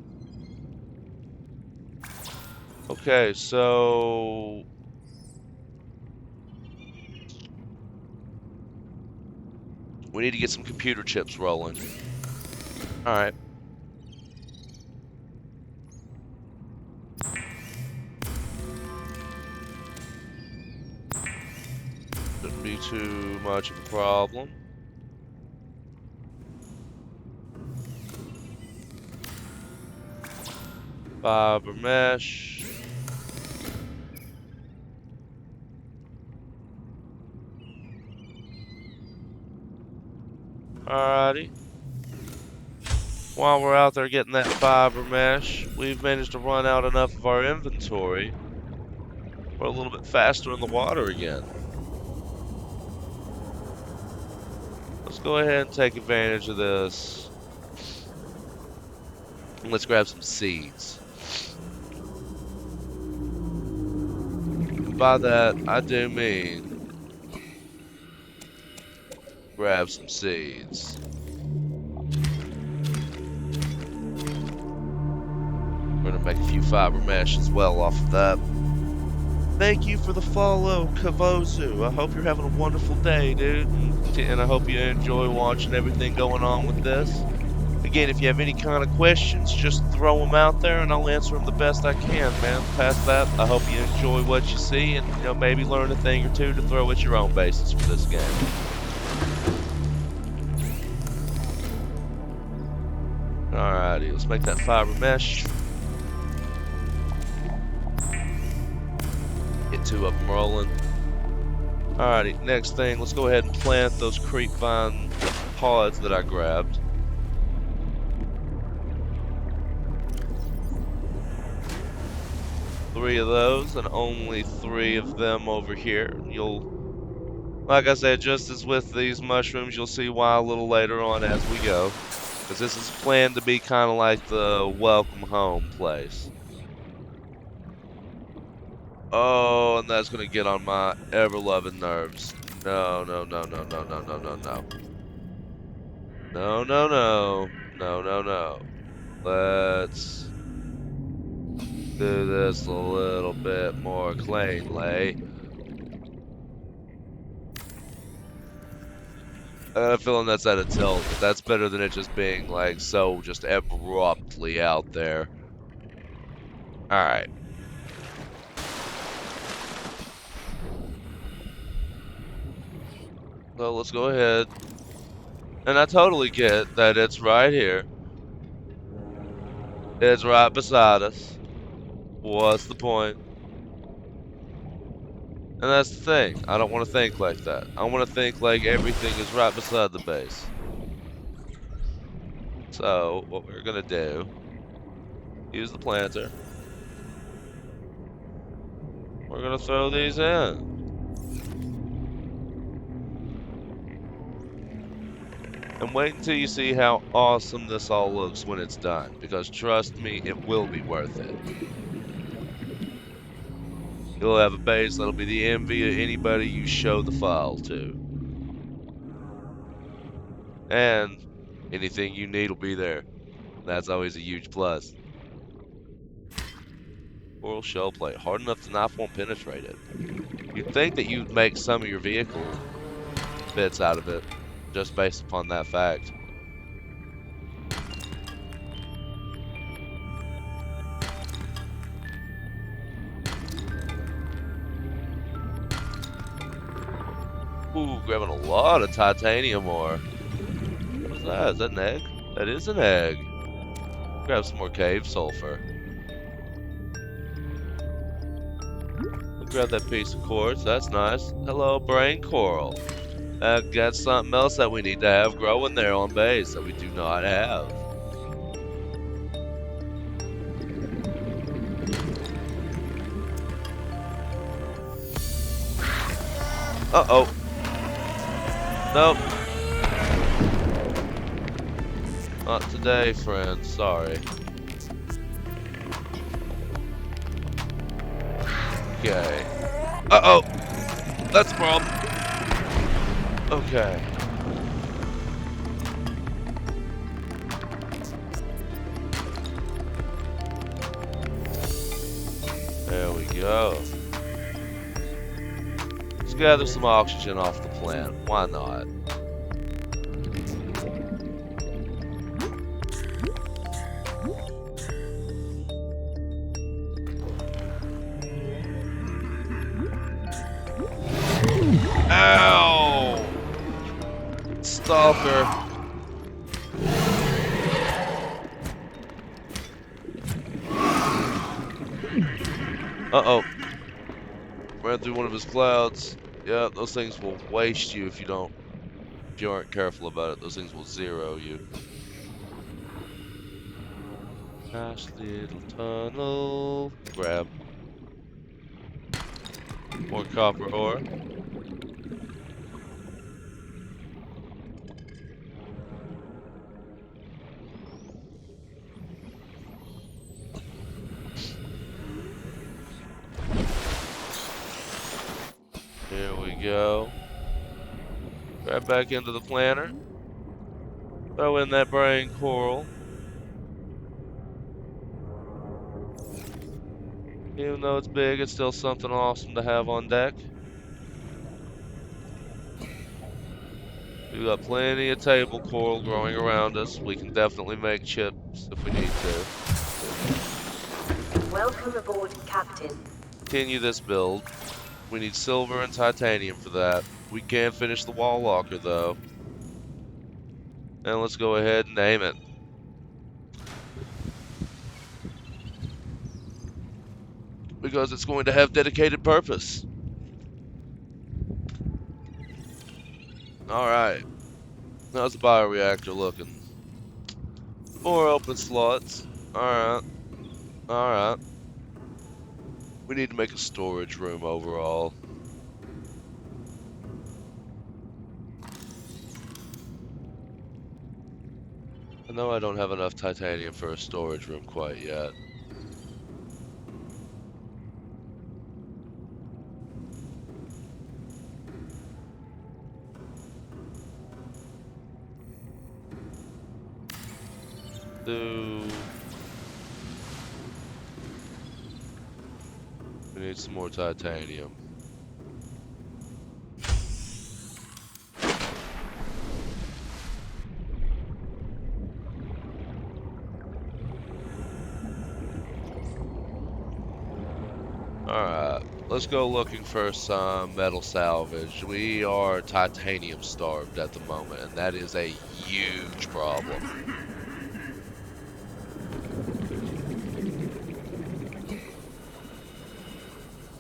Okay, so we need to get some computer chips rolling. Alright. too much of a problem. Fiber mesh. Alrighty. While we're out there getting that fiber mesh, we've managed to run out enough of our inventory. We're a little bit faster in the water again. Let's go ahead and take advantage of this. And let's grab some seeds. By that, I do mean grab some seeds. We're gonna make a few fiber mesh as well off of that. Thank you for the follow, Kavozu. I hope you're having a wonderful day, dude. And I hope you enjoy watching everything going on with this. Again, if you have any kind of questions, just throw them out there and I'll answer them the best I can, man. Past that, I hope you enjoy what you see and, you know, maybe learn a thing or two to throw at your own bases for this game. Alrighty, let's make that fiber mesh. Get 2 of them rolling. Alrighty, next thing, let's go ahead and plant those creep vine pods that I grabbed. Three of those, and only 3 of them over here. Like I said, just as with these mushrooms, you'll see why a little later on as we go. Because this is planned to be kind of like the welcome home place. Oh, and that's going to get on my ever-loving nerves. No, no, no, no, no, no, no, no, no. No, no, no. No, no, no. Let's do this a little bit more cleanly. I got a feeling that's at a tilt, but that's better than it just being like so just abruptly out there. Alright. So let's go ahead. And I totally get that it's right here. It's right beside us. What's the point? And that's the thing. I don't want to think like that. I want to think like everything is right beside the base. So, what we're going to do, use the planter. We're going to throw these in. And wait until you see how awesome this all looks when it's done. Because trust me, it will be worth it. You'll have a base that'll be the envy of anybody you show the file to. And anything you need will be there. That's always a huge plus. Coral shell plate. Hard enough the knife won't penetrate it. You'd think that you'd make some of your vehicle bits out of it, just based upon that fact. Ooh, grabbing a lot of titanium ore. What's that? Is that an egg? That is an egg. Grab some more cave sulfur. Grab that piece of quartz. That's nice. Hello, brain coral. Got something else that we need to have growing there on base that we do not have. Uh-oh. Nope. Not today, friend. Sorry. Okay. Uh-oh. That's a problem. Okay. There we go. Let's gather some oxygen off the plant. Why not? Ow! Stalker. Uh-oh. Ran through one of his clouds. Yeah, those things will waste you if you aren't careful about it. Those things will zero you. Nice little tunnel. Grab. More copper ore. Here we go. Right back into the planter. Throw in that brain coral. Even though it's big, it's still something awesome to have on deck. We've got plenty of table coral growing around us. We can definitely make chips if we need to. Welcome aboard, Captain. Continue this build. We need silver and titanium for that. We can't finish the wall locker though. And let's go ahead and name it. Because it's going to have dedicated purpose. Alright. How's the bioreactor looking? 4 open slots. Alright. Alright. We need to make a storage room overall. I know I don't have enough titanium for a storage room quite yet. We need some more titanium. Alright, let's go looking for some metal salvage. We are titanium starved at the moment, and that is a huge problem.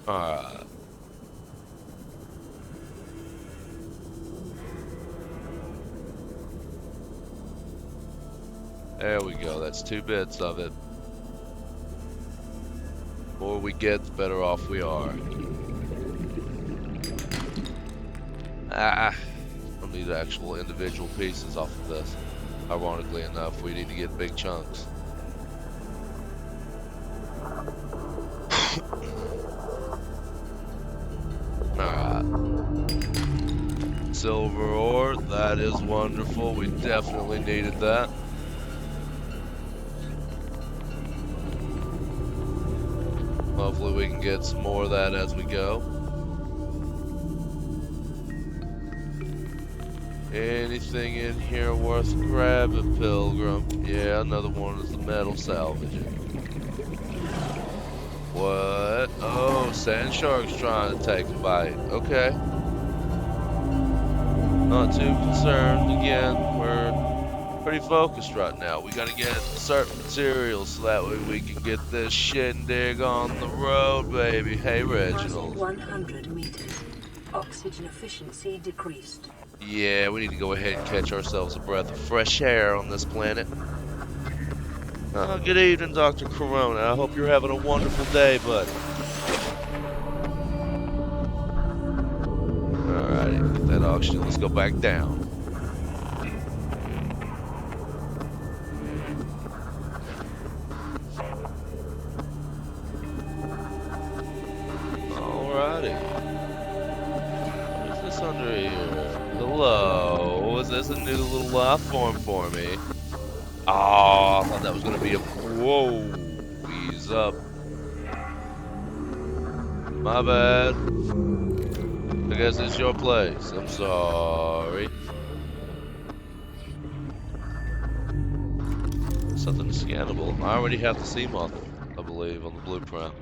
Alright. There we go, that's 2 bits of it. The more we get, the better off we are. I don't need actual individual pieces off of this. Ironically enough, we need to get big chunks. Alright. Silver ore, that is wonderful. We definitely needed that. Hopefully we can get some more of that as we go. Anything in here worth grabbing, Pilgrim? Yeah, another one is the metal salvaging. What? Oh, sand shark's trying to take a bite. Okay. Not too concerned. Again, we're pretty focused right now. We gotta get certain materials so that way we can get this shindig on the road, baby. Hey, Reginald. 100 meters. Oxygen efficiency decreased. Yeah, we need to go ahead and catch ourselves a breath of fresh air on this planet. Good evening, Dr. Corona. I hope you're having a wonderful day, bud. Alrighty, get that oxygen. Let's go back down. Alrighty. What is this under here? Hello? Is this a new little life form for me? Oh, I thought that was gonna be a... Whoa. Ease up. My bad. I guess it's your place. I'm sorry. Something scannable. I already have the sea moth, I believe, on the blueprint.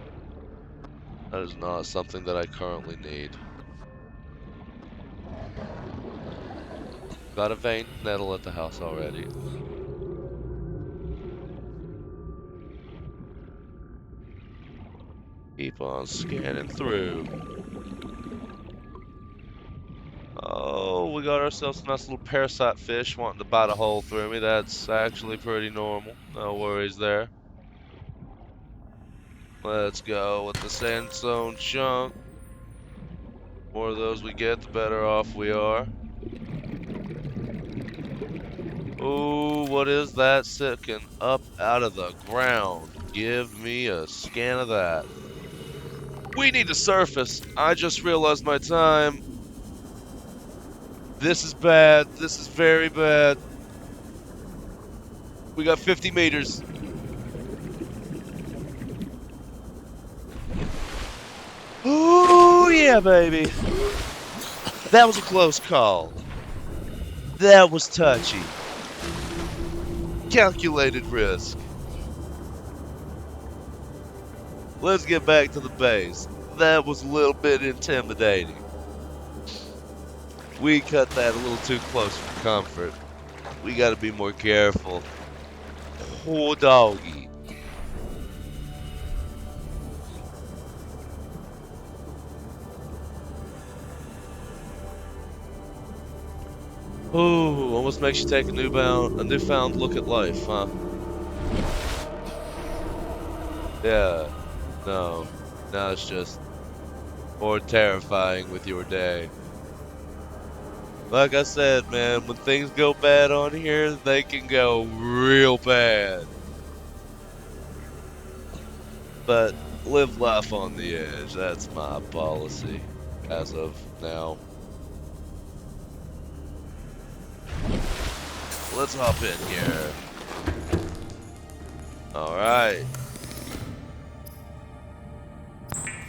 That is not something that I currently need. Got a vein nettle at the house already. Keep on scanning through. Oh, we got ourselves a nice little parasite fish wanting to bite a hole through me. That's actually pretty normal. No worries there. Let's go with the sandstone chunk. More of those we get, the better off we are. Ooh, what is that sticking up out of the ground? Give me a scan of that. We need to surface. I just realized my time. This is bad. This is very bad. We got 50 meters. Oh, yeah, baby. That was a close call. That was touchy. Calculated risk. Let's get back to the base. That was a little bit intimidating. We cut that a little too close for comfort. We gotta be more careful. Poor doggy. Ooh, almost makes you take a newfound look at life, huh? Yeah. No. Now it's just more terrifying with your day. Like I said, man, when things go bad on here, they can go real bad. But live life on the edge. That's my policy as of now. Let's hop in here. Alright.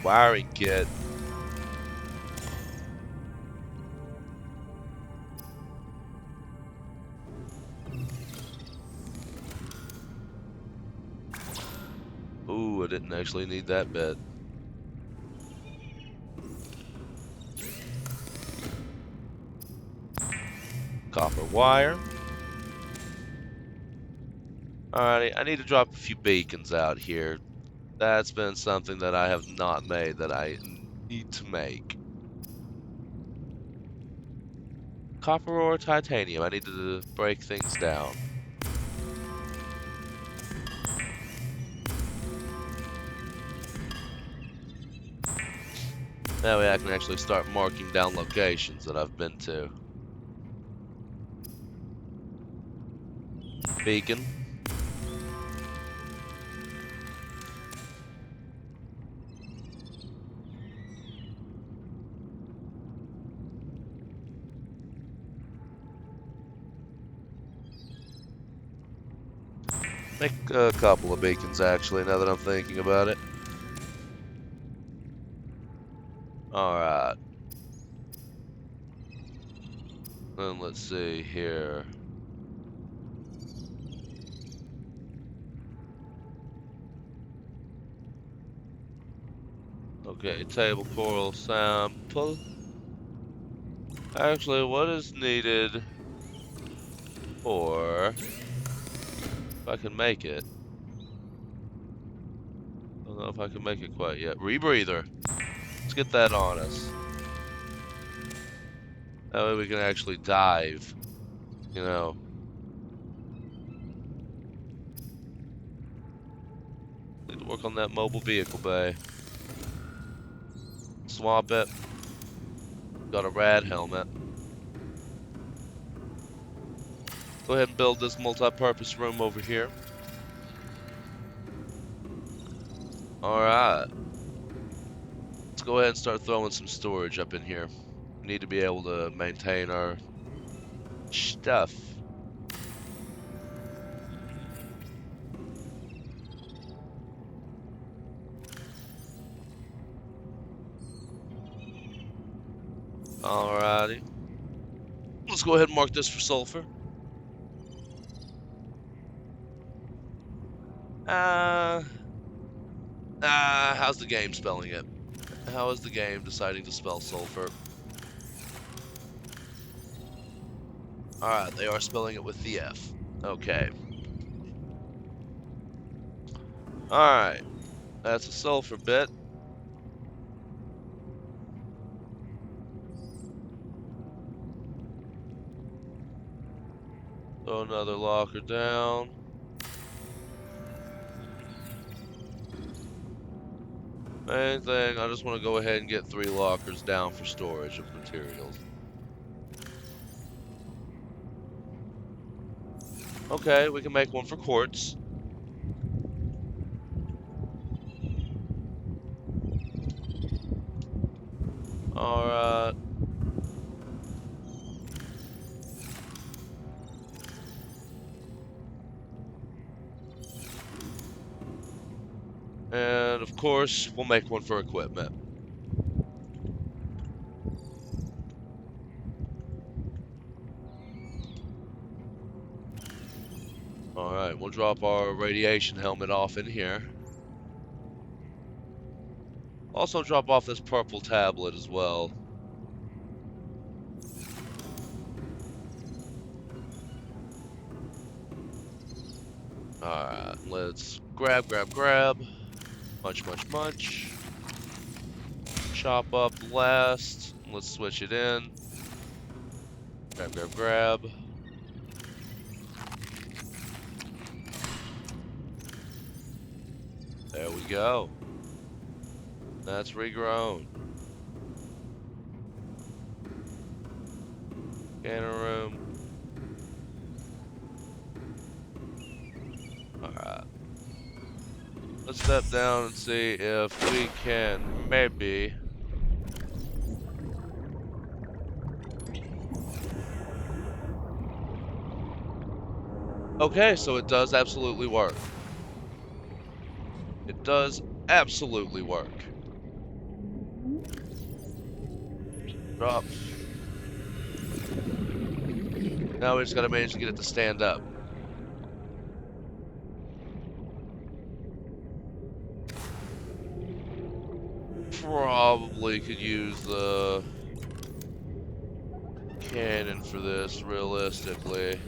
Wiring kit. Ooh, I didn't actually need that bed. Copper wire. Alrighty, I need to drop a few beacons out here. That's been something that I have not made that I need to make. Copper or titanium, I need to break things down. That way I can actually start marking down locations that I've been to. Beacon. Make a couple of beacons actually, now that I'm thinking about it. Alright. Then let's see here. Okay, table coral sample. Actually, what is needed for... If I can make it. I don't know if I can make it quite yet. Rebreather. Let's get that on us. That way we can actually dive. You know. Need to work on that mobile vehicle bay. Swap it. Got a rad helmet. Go ahead and build this multi-purpose room over here. Alright. Let's go ahead and start throwing some storage up in here. We need to be able to maintain our stuff. Alrighty. Let's go ahead and mark this for sulfur. How's the game spelling it? How is the game deciding to spell sulfur? Alright, they are spelling it with the F. Okay. Alright, that's a sulfur bit. Throw another locker down. Main thing, I just want to go ahead and get 3 lockers down for storage of materials. Okay, we can make one for quartz. Alright. And of course, we'll make one for equipment. Alright, we'll drop our radiation helmet off in here. Also drop off this purple tablet as well. Alright, let's grab. Munch. Chop up the last. Let's switch it in. Grab. There we go. That's regrown. Scanner room. Alright. Let's step down and see if we can maybe... Okay, so it does absolutely work. It does absolutely work. Drop. Now we just gotta manage to get it to stand up. Probably could use the cannon for this, realistically.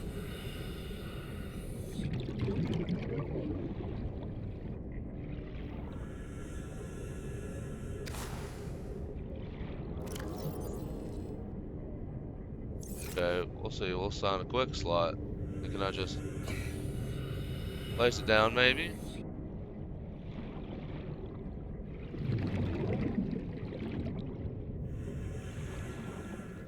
Okay, we'll see. We'll sign a quick slot. Can I just place it down, maybe?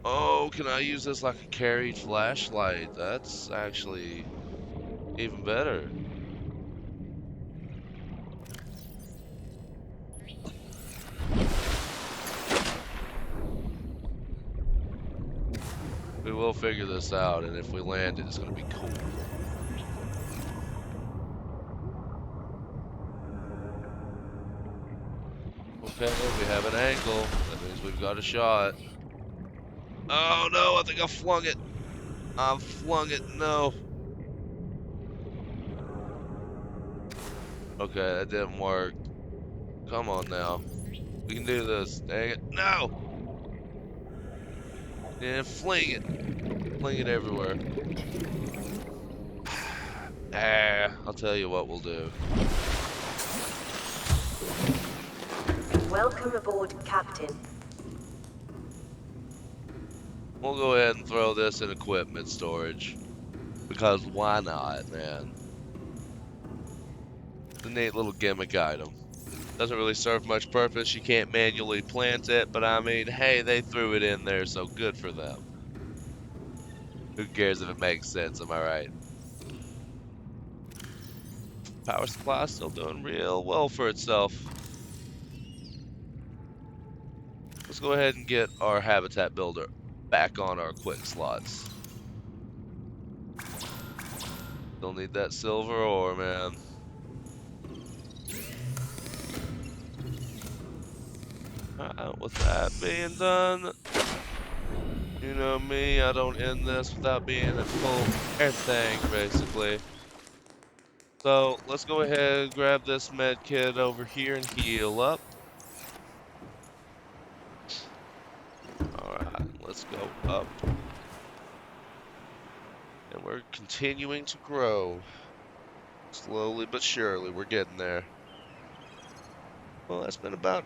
Oh, can I use this like a carried flashlight? That's actually even better. We will figure this out, and if we land it, it's going to be cool. Okay, we have an angle. That means we've got a shot. Oh no, I think I flung it. I flung it, no. Okay, that didn't work. Come on now. We can do this. Dang it. No! Yeah, fling it. Fling it everywhere. I'll tell you what we'll do. Welcome aboard, Captain. We'll go ahead and throw this in equipment storage. Because why not, man? It's a neat little gimmick item. Doesn't really serve much purpose. You can't manually plant it, but I mean, hey, they threw it in there, so good for them. Who cares if it makes sense, am I right? Power supply still doing real well for itself. Let's go ahead and get our habitat builder back on our quick slots. Still need that silver ore, man. With that being done, you know me, I don't end this without being at full everything, basically. So, let's go ahead and grab this med kit over here and heal up. Alright, let's go up. are continuing to grow. Slowly but surely, we're getting there. Well, that's been about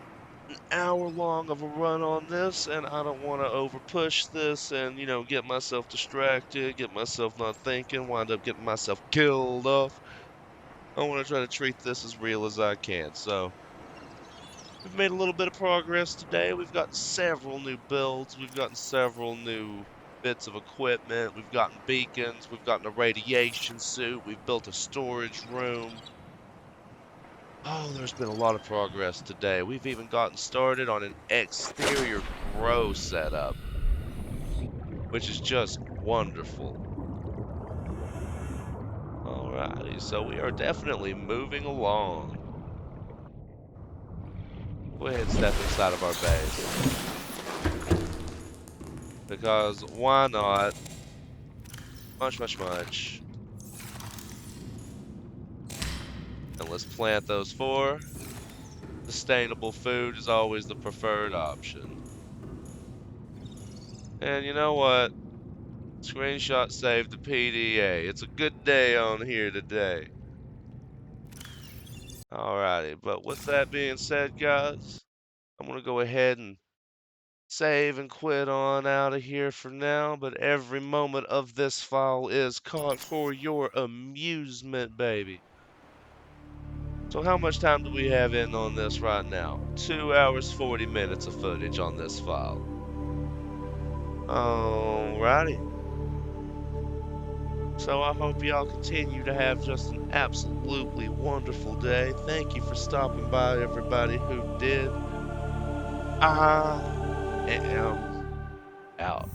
an hour long of a run on this, and I don't want to over push this and, get myself distracted, get myself not thinking, wind up getting myself killed off. I want to try to treat this as real as I can. So, we've made a little bit of progress today. We've gotten several new builds, we've gotten several new bits of equipment, we've gotten beacons, we've gotten a radiation suit, we've built a storage room. Oh, there's been a lot of progress today. We've even gotten started on an exterior grow setup, which is just wonderful. Alrighty, so we are definitely moving along. Go ahead and step inside of our base. Because why not? Much, much, much. And let's plant those four. Sustainable food is always the preferred option. And you know what? Screenshot saved the PDA. It's a good day on here today. Alrighty, but with that being said, guys, I'm gonna go ahead and save and quit on out of here for now, but every moment of this file is caught for your amusement, baby. So how much time do we have in on this right now? 2 hours, 40 minutes of footage on this file. Alrighty. So I hope y'all continue to have just an absolutely wonderful day. Thank you for stopping by, everybody who did. I am out.